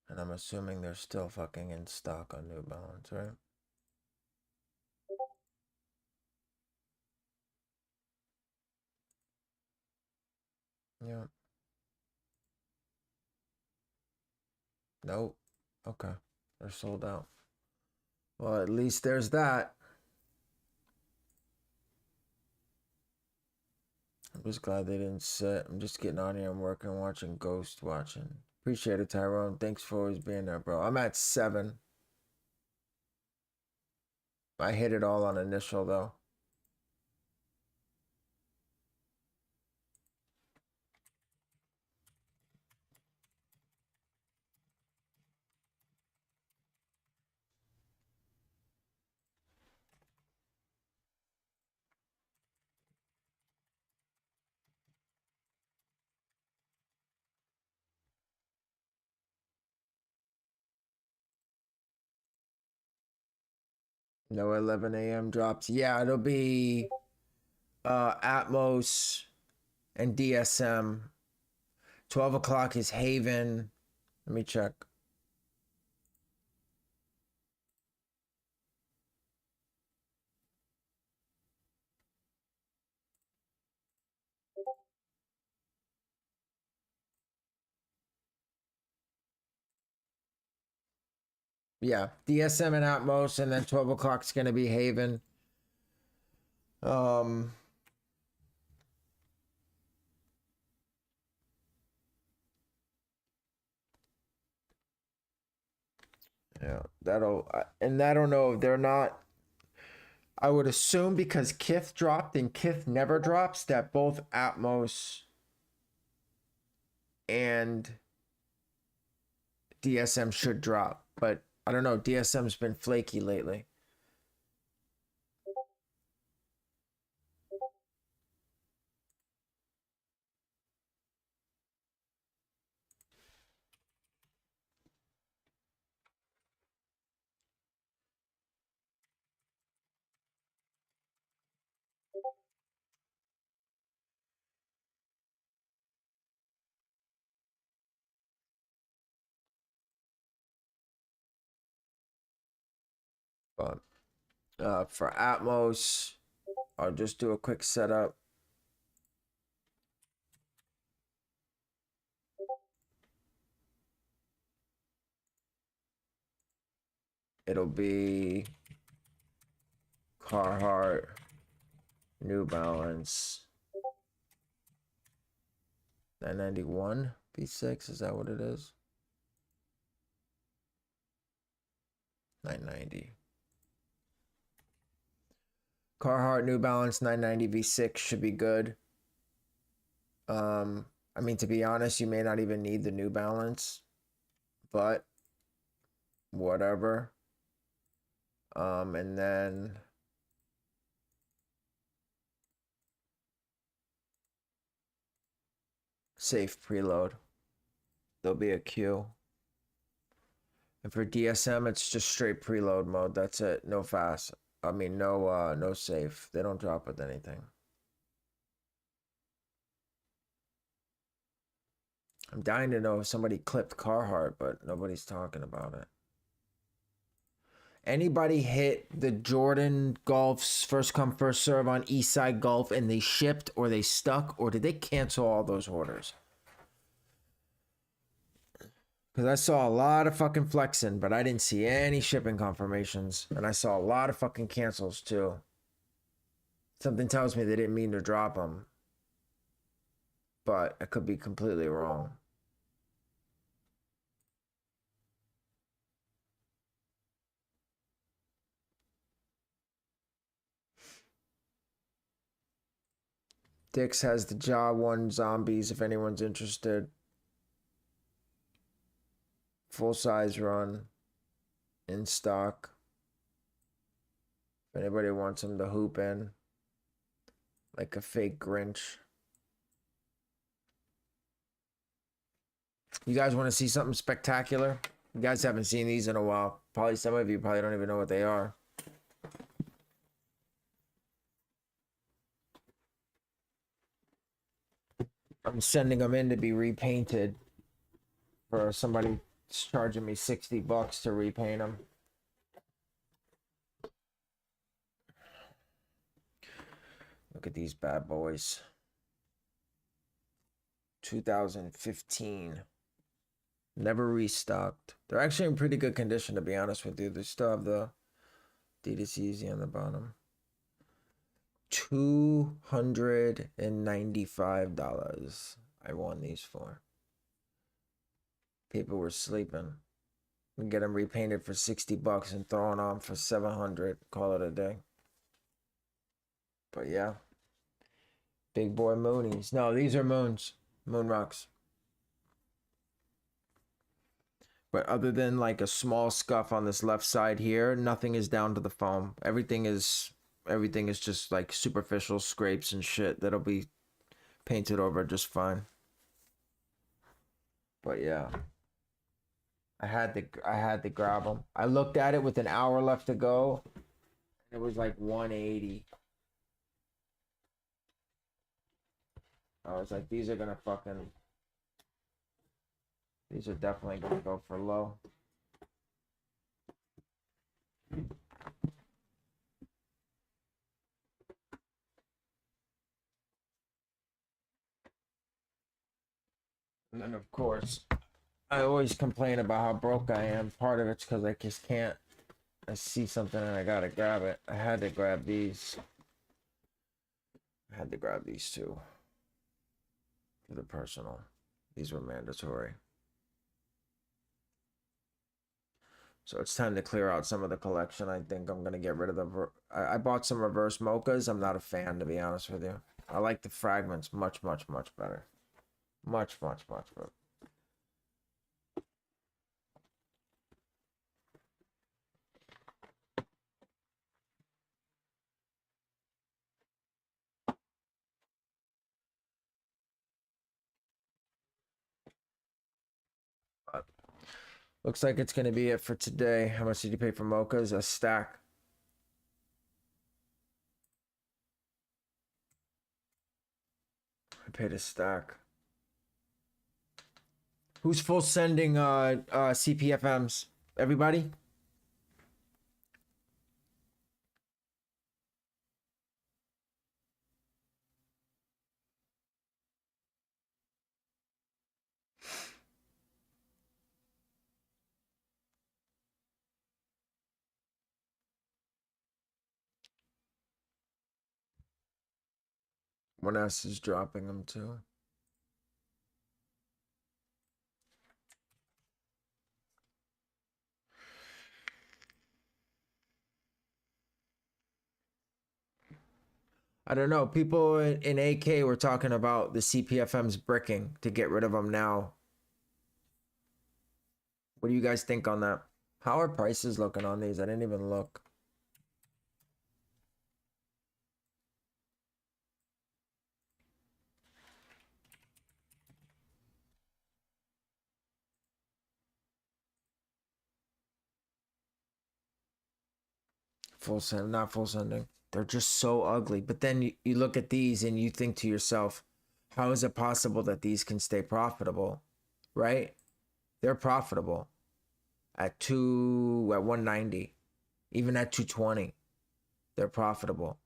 And I'm assuming they're still fucking in stock on New Balance, right? Yeah. Nope. Okay. They're sold out. Well, at least there's that. I'm just glad they didn't sit. I'm just getting on here. I'm working, watching Ghost watching. Appreciate it, Tyrone. Thanks for always being there, bro. I'm at 7. I hit it all on initial, though. No 11 a.m. drops. Yeah, it'll be Atmos and DSM. 12 o'clock is Haven. Let me check. Yeah, DSM and Atmos, and then 12 o'clock is going to be Haven. Yeah, and I don't know if they're not. I would assume because Kith dropped and Kith never drops that both Atmos and DSM should drop, but I don't know. DSM's been flaky lately. But for Atmos, I'll just do a quick setup. It'll be Carhartt, New Balance, 991 B6. Is that what it is? $990. Carhartt New Balance 990 V6 should be good. I mean, to be honest, you may not even need the New Balance, but whatever. And then safe preload. There'll be a queue. And for DSM, it's just straight preload mode. That's it. No fast. I mean, no safe. They don't drop with anything. I'm dying to know if somebody clipped Carhartt, but nobody's talking about it. Anybody hit the Jordan Golf's first come first serve on Eastside Golf and they shipped or they stuck, or did they cancel all those orders? Because I saw a lot of fucking flexing, but I didn't see any shipping confirmations. And I saw a lot of fucking cancels too. Something tells me they didn't mean to drop them. But I could be completely wrong. Dix has the J1gs zombies if anyone's interested. Full size run. In stock. If anybody wants them to hoop in. Like a fake Grinch. You guys want to see something spectacular? You guys haven't seen these in a while. Probably some of you probably don't even know what they are. I'm sending them in to be repainted. For somebody charging me $60 to repaint them. Look at these bad boys. 2015. Never restocked. They're actually in pretty good condition, to be honest with you. They still have the Adidas Yeezy on the bottom. $295 I won these for. People were sleeping. We get them repainted for $60 and throwing on for $700. Call it a day. But yeah. Big boy Moonies. No, these are Moons. Moon Rocks. But other than like a small scuff on this left side here, nothing is down to the foam. Everything is just like superficial scrapes and shit that'll be painted over just fine. But yeah. I had to grab them. I looked at it with an hour left to go. It was like 180. I was like, these are definitely gonna go for low. And then of course, I always complain about how broke I am. Part of it's because I just can't. I see something and I gotta grab it. I had to grab these. I had to grab these two. For the personal. These were mandatory. So it's time to clear out some of the collection. I think I'm going to get rid of the... I bought some reverse mochas. I'm not a fan, to be honest with you. I like the fragments much, much, much better. Much, much, much better. But looks like it's going to be it for today. How much did you pay for mochas? A stack. I paid a stack. Who's full sending CPFMs? Everybody? One S is dropping them too. I don't know. People in AK were talking about the CPFMs bricking to get rid of them now. What do you guys think on that? How are prices looking on these? I didn't even look. Full send, not full sending. They're just so ugly. But then you look at these and you think to yourself, how is it possible that these can stay profitable? Right? They're profitable at 190, even at 220. They're profitable.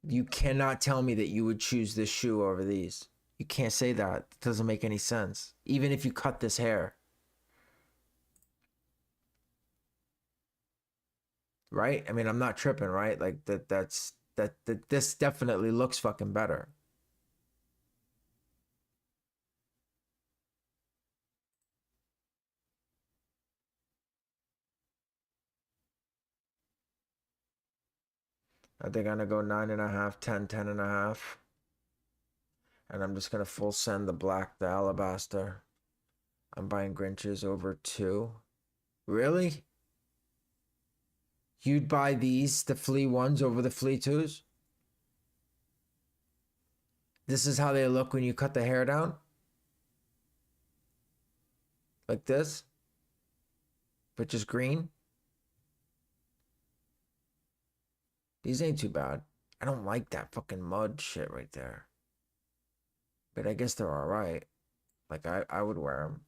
You cannot tell me that you would choose this shoe over these. You can't say that. It doesn't make any sense. Even if you cut this hair. Right? I mean, I'm not tripping, right? Like this definitely looks fucking better. I think I'm gonna go 9.5, 10, 10.5. And I'm just gonna full send the black, the alabaster. I'm buying Grinches over 2. Really? You'd buy these, the flea ones, over the flea 2s? This is how they look when you cut the hair down? Like this? But just green? These ain't too bad. I don't like that fucking mud shit right there. But I guess they're alright. Like, I would wear them.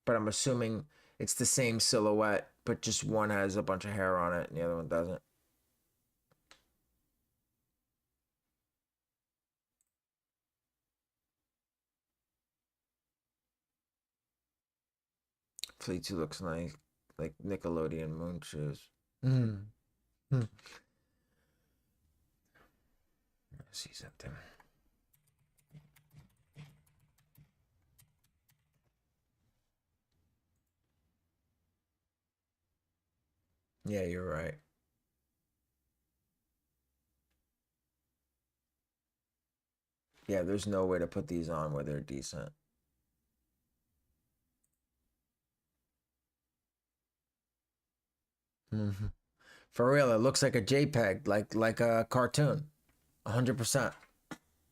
But I'm assuming it's the same silhouette, but just one has a bunch of hair on it and the other one doesn't. Flea 2 looks nice. Like Nickelodeon moon shoes. Mm. Mm. I see something. Yeah, you're right. Yeah, there's no way to put these on where they're decent. Mm-hmm. For real, it looks like a JPEG, like a cartoon. 100%.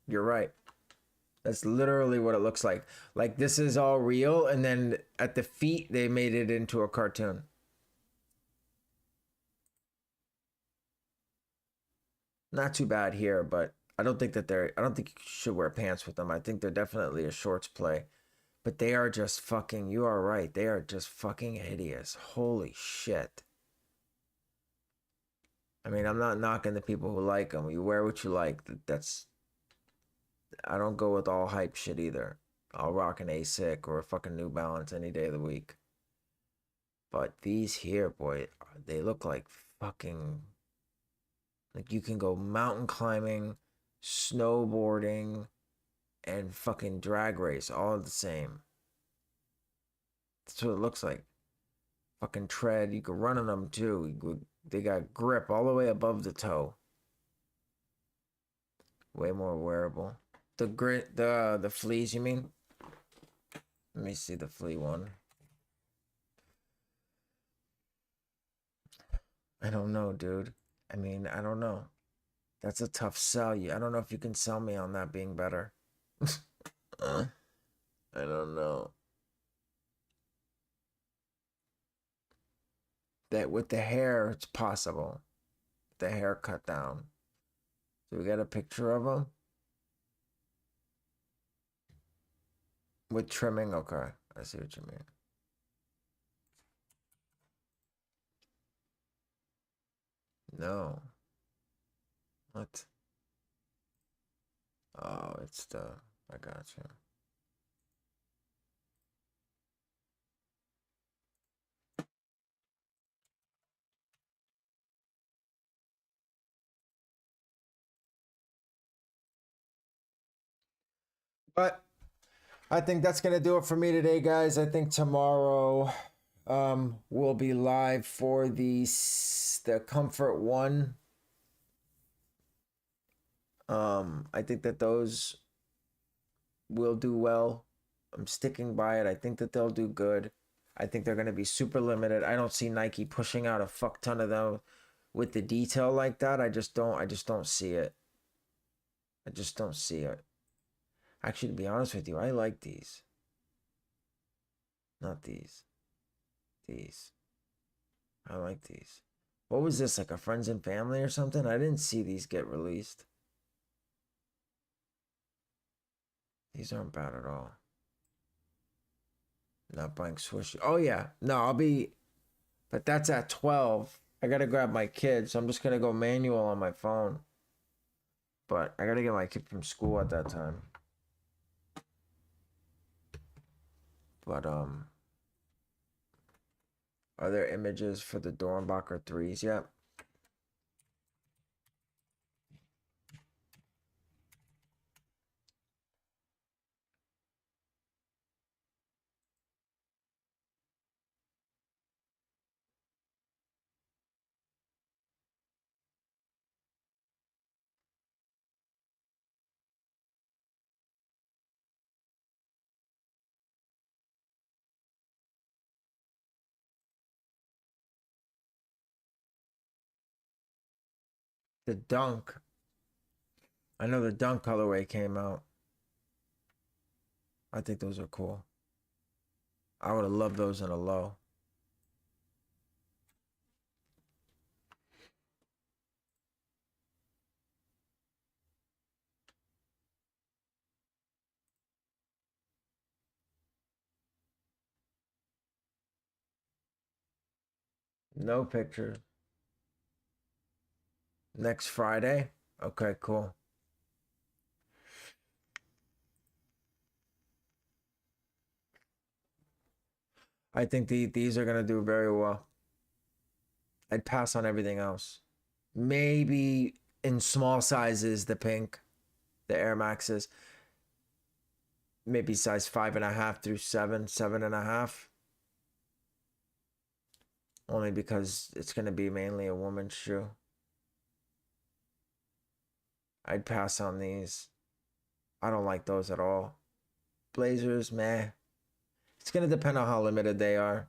You're right. That's literally what it looks like. Like this is all real, and then at the feet they made it into a cartoon. Not too bad here, but I don't think you should wear pants with them. I think they're definitely a shorts play. But they are just fucking, you are right. They are just fucking hideous. Holy shit. I mean, I'm not knocking the people who like them. You wear what you like. That's, I don't go with all hype shit either. I'll rock an ASIC or a fucking New Balance any day of the week. But these here, boy, they look like fucking, like you can go mountain climbing, snowboarding, and fucking drag race all the same. That's what it looks like. Fucking tread. You can run on them too. They got grip all the way above the toe. Way more wearable. The fleas, you mean? Let me see the flea one. I don't know, dude. I mean, I don't know. That's a tough sell. I don't know if you can sell me on that being better. I don't know. That with the hair, it's possible. The hair cut down. Do we got a picture of him? With trimming? Okay. I see what you mean. No. What? Oh, it's the... I got you. But I think that's going to do it for me today, guys. I think tomorrow will be live for the Comfort One. I think that those will do well. I'm sticking by it. I think that they'll do good. I think they're going to be super limited. I don't see Nike pushing out a fuck ton of them with the detail like that. I just don't see it. I just don't see it. Actually, to be honest with you, I like these. Not these. These. I like these. What was this, like a friends and family or something? I didn't see these get released. These aren't bad at all. Not buying swoosh. Oh yeah, no, I'll be, but that's at 12. I gotta grab my kid, so I'm just gonna go manual on my phone. But I gotta get my kid from school at that time. But are there images for the Dornbacher 3s yet? The Dunk. I know the Dunk colorway came out. I think those are cool. I would have loved those in a low. No pictures. Next Friday? Okay, cool. I think these are gonna do very well. I'd pass on everything else. Maybe in small sizes, the pink, the Air Maxes. Maybe size 5.5 through 7, 7.5. Only because it's gonna be mainly a woman's shoe. I'd pass on these. I don't like those at all. Blazers, meh. It's gonna depend on how limited they are.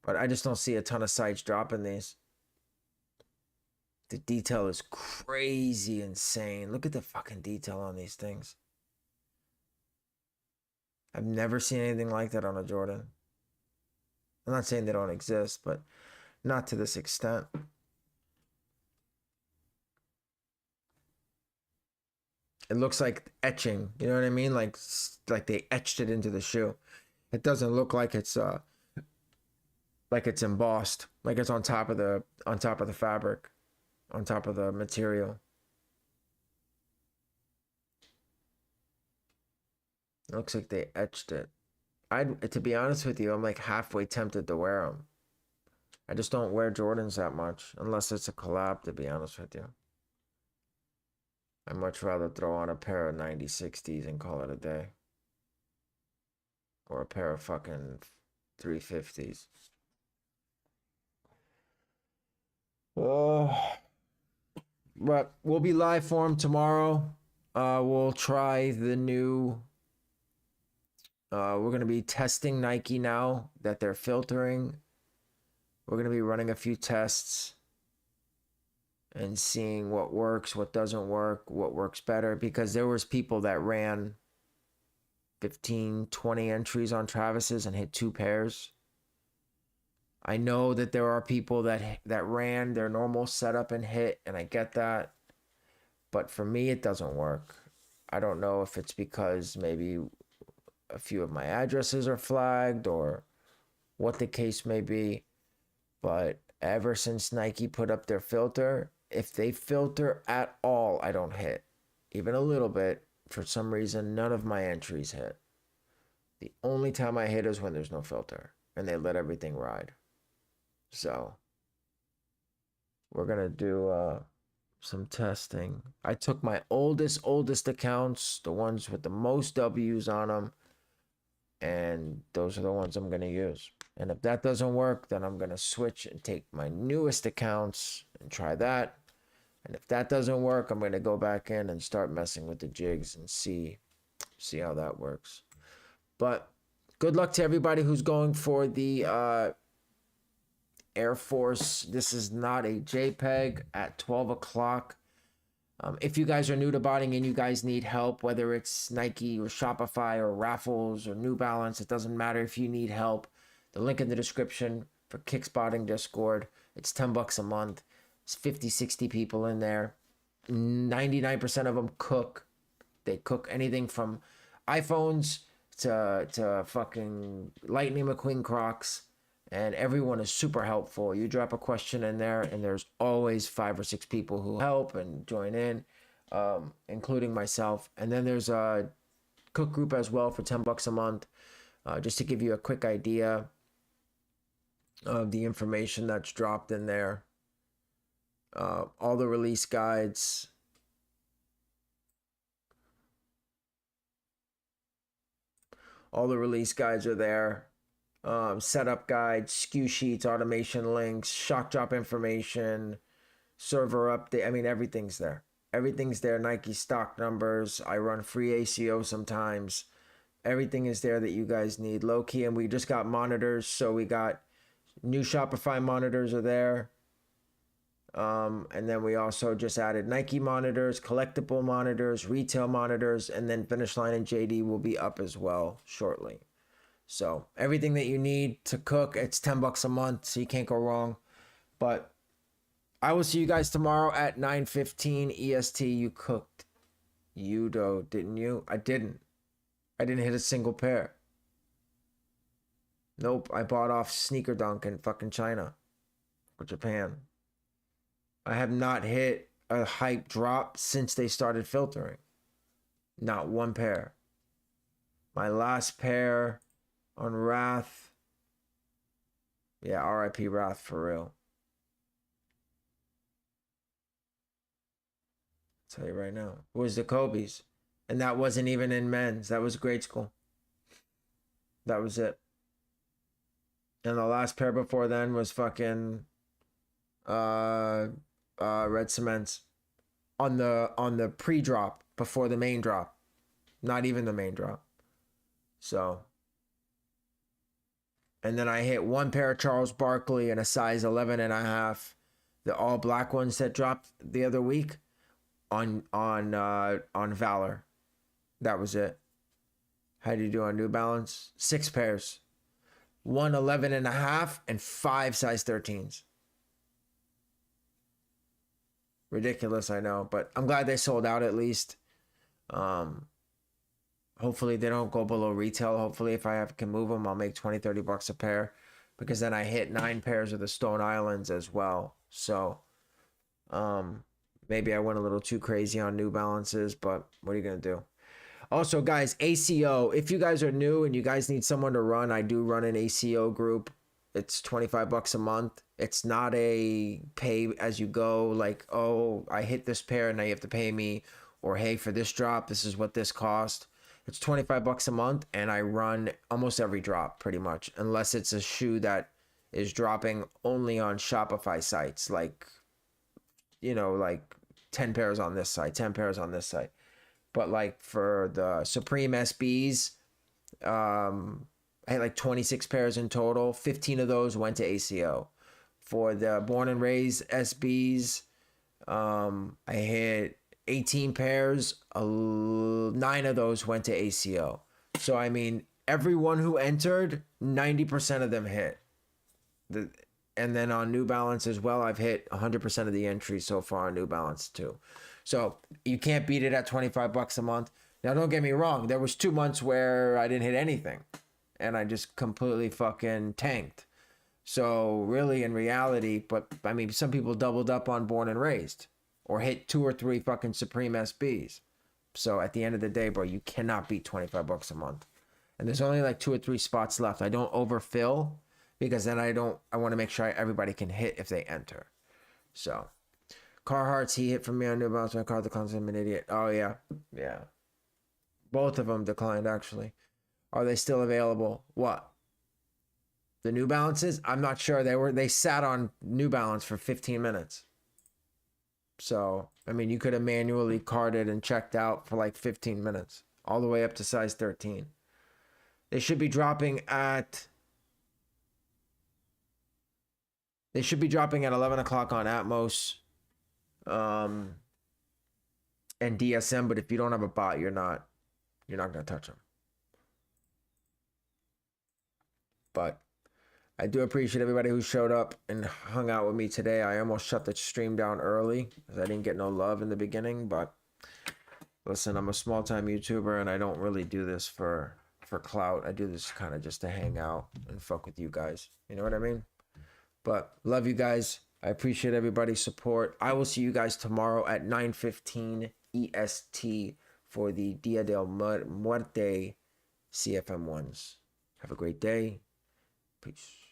But I just don't see a ton of sites dropping these. The detail is crazy insane. Look at the fucking detail on these things. I've never seen anything like that on a Jordan. I'm not saying they don't exist, but not to this extent. It looks like etching, you know what I mean? Like they etched it into the shoe. It doesn't look like it's embossed, like it's on top of the fabric, on top of the material. It looks like they etched it. To be honest with you, I'm like halfway tempted to wear them. I just don't wear Jordans that much unless it's a collab, to be honest with you. I'd much rather throw on a pair of 9060s and call it a day. Or a pair of fucking 350s. But we'll be live for them tomorrow. We'll try the new. We're gonna be testing Nike now that they're filtering. We're gonna be running a few tests and seeing what works, what doesn't work, what works better. Because there was people that ran 15, 20 entries on Travis's and hit 2 pairs. I know that there are people that ran their normal setup and hit, and I get that. But for me, it doesn't work. I don't know if it's because maybe a few of my addresses are flagged or what the case may be. But ever since Nike put up their filter, if they filter at all, I don't hit. Even a little bit. For some reason, none of my entries hit. The only time I hit is when there's no filter and they let everything ride. So we're gonna do some testing. I took my oldest accounts, the ones with the most W's on them, and those are the ones I'm gonna use. And if that doesn't work, then I'm going to switch and take my newest accounts and try that. And if that doesn't work, I'm going to go back in and start messing with the jigs and see how that works. But good luck to everybody who's going for the Air Force. This is not a JPEG at 12 o'clock. If you guys are new to botting and you guys need help, whether it's Nike or Shopify or Raffles or New Balance, it doesn't matter if you need help. The link in the description for Kickz botting Discord. It's $10 a month. It's 50, 60 people in there. 99% of them cook. They cook anything from iPhones to fucking Lightning McQueen Crocs. And everyone is super helpful. You drop a question in there, and there's always 5 or 6 people who help and join in, including myself. And then there's a cook group as well for $10 a month, just to give you a quick idea of the information that's dropped in there. All the release guides. All the release guides are there. Setup guides, SKU sheets, automation links, shock drop information, server update. I mean, everything's there. Everything's there. Nike stock numbers. I run free ACO sometimes. Everything is there that you guys need. Low key, and we just got monitors. So we got new Shopify monitors are there. And then we also just added Nike monitors, collectible monitors, retail monitors, and then Finish Line and JD will be up as well shortly. So everything that you need to cook, it's $10 a month, so you can't go wrong. But I will see you guys tomorrow at 9:15 EST. You cooked. You though, didn't you? I didn't. I didn't hit a single pair. Nope, I bought off Sneaker Dunk in fucking China or Japan. I have not hit a hype drop since they started filtering. Not one pair. My last pair on Wrath. Yeah, RIP Wrath for real. I'll tell you right now. It was the Kobe's. And that wasn't even in men's. That was grade school. That was it. And the last pair before then was fucking Red Cements on the pre-drop before the main drop. Not even the main drop. So, and then I hit one pair of Charles Barkley in a size 11.5, the all black ones that dropped the other week on Valor. That was it. How do you do on New Balance? 6 pairs. 1 11.5 and 5 size 13s. Ridiculous, I know, but I'm glad they sold out at least. Hopefully they don't go below retail. Hopefully if I can move them, I'll make $20-30 a pair, because then I hit 9 pairs of the Stone Islands as well. So maybe I went a little too crazy on New Balances, but what are you gonna do? Also, guys, ACO, if you guys are new and you guys need someone to run, I do run an ACO group. It's $25 a month. It's not a pay as you go, like, oh, I hit this pair and now you have to pay me, or hey, for this drop, this is what this cost. It's $25 a month, and I run almost every drop pretty much, unless it's a shoe that is dropping only on Shopify sites, like, you know, like 10 pairs on this site, 10 pairs on this site. But like for the Supreme SBs, I had like 26 pairs in total. 15 of those went to ACO. For the Born and Raised SBs, I hit 18 pairs. 9 of those went to ACO. So, I mean, everyone who entered, 90% of them hit. And then on New Balance as well, I've hit 100% of the entries so far on New Balance too. So you can't beat it at $25 a month. Now, don't get me wrong. There was 2 months where I didn't hit anything, and I just completely fucking tanked. So really, in reality, but I mean, some people doubled up on Born and Raised, or hit 2 or 3 fucking Supreme SBs. So at the end of the day, bro, you cannot beat $25 a month. And there's only like 2 or 3 spots left. I don't overfill, because then I want to make sure everybody can hit if they enter. So Carhartt's, he hit from me on New Balance. My card declines. I'm an idiot. Oh yeah. Yeah. Both of them declined, actually. Are they still available? What? The New Balances, I'm not sure. They sat on New Balance for 15 minutes. So, I mean, you could have manually carded and checked out for like 15 minutes, all the way up to size 13. They should be dropping at 11 o'clock on Atmos and DSM, but if you don't have a bot, you're not gonna touch them. But I do appreciate everybody who showed up and hung out with me today. I almost shut the stream down early because I didn't get no love in the beginning, but listen, I'm a small time YouTuber and I don't really do this for clout. I do this kind of just to hang out and fuck with you guys. You know what I mean? But love you guys. I appreciate everybody's support. I will see you guys tomorrow at 9:15 EST for the Dia del Muerte CFM1s. Have a great day. Peace.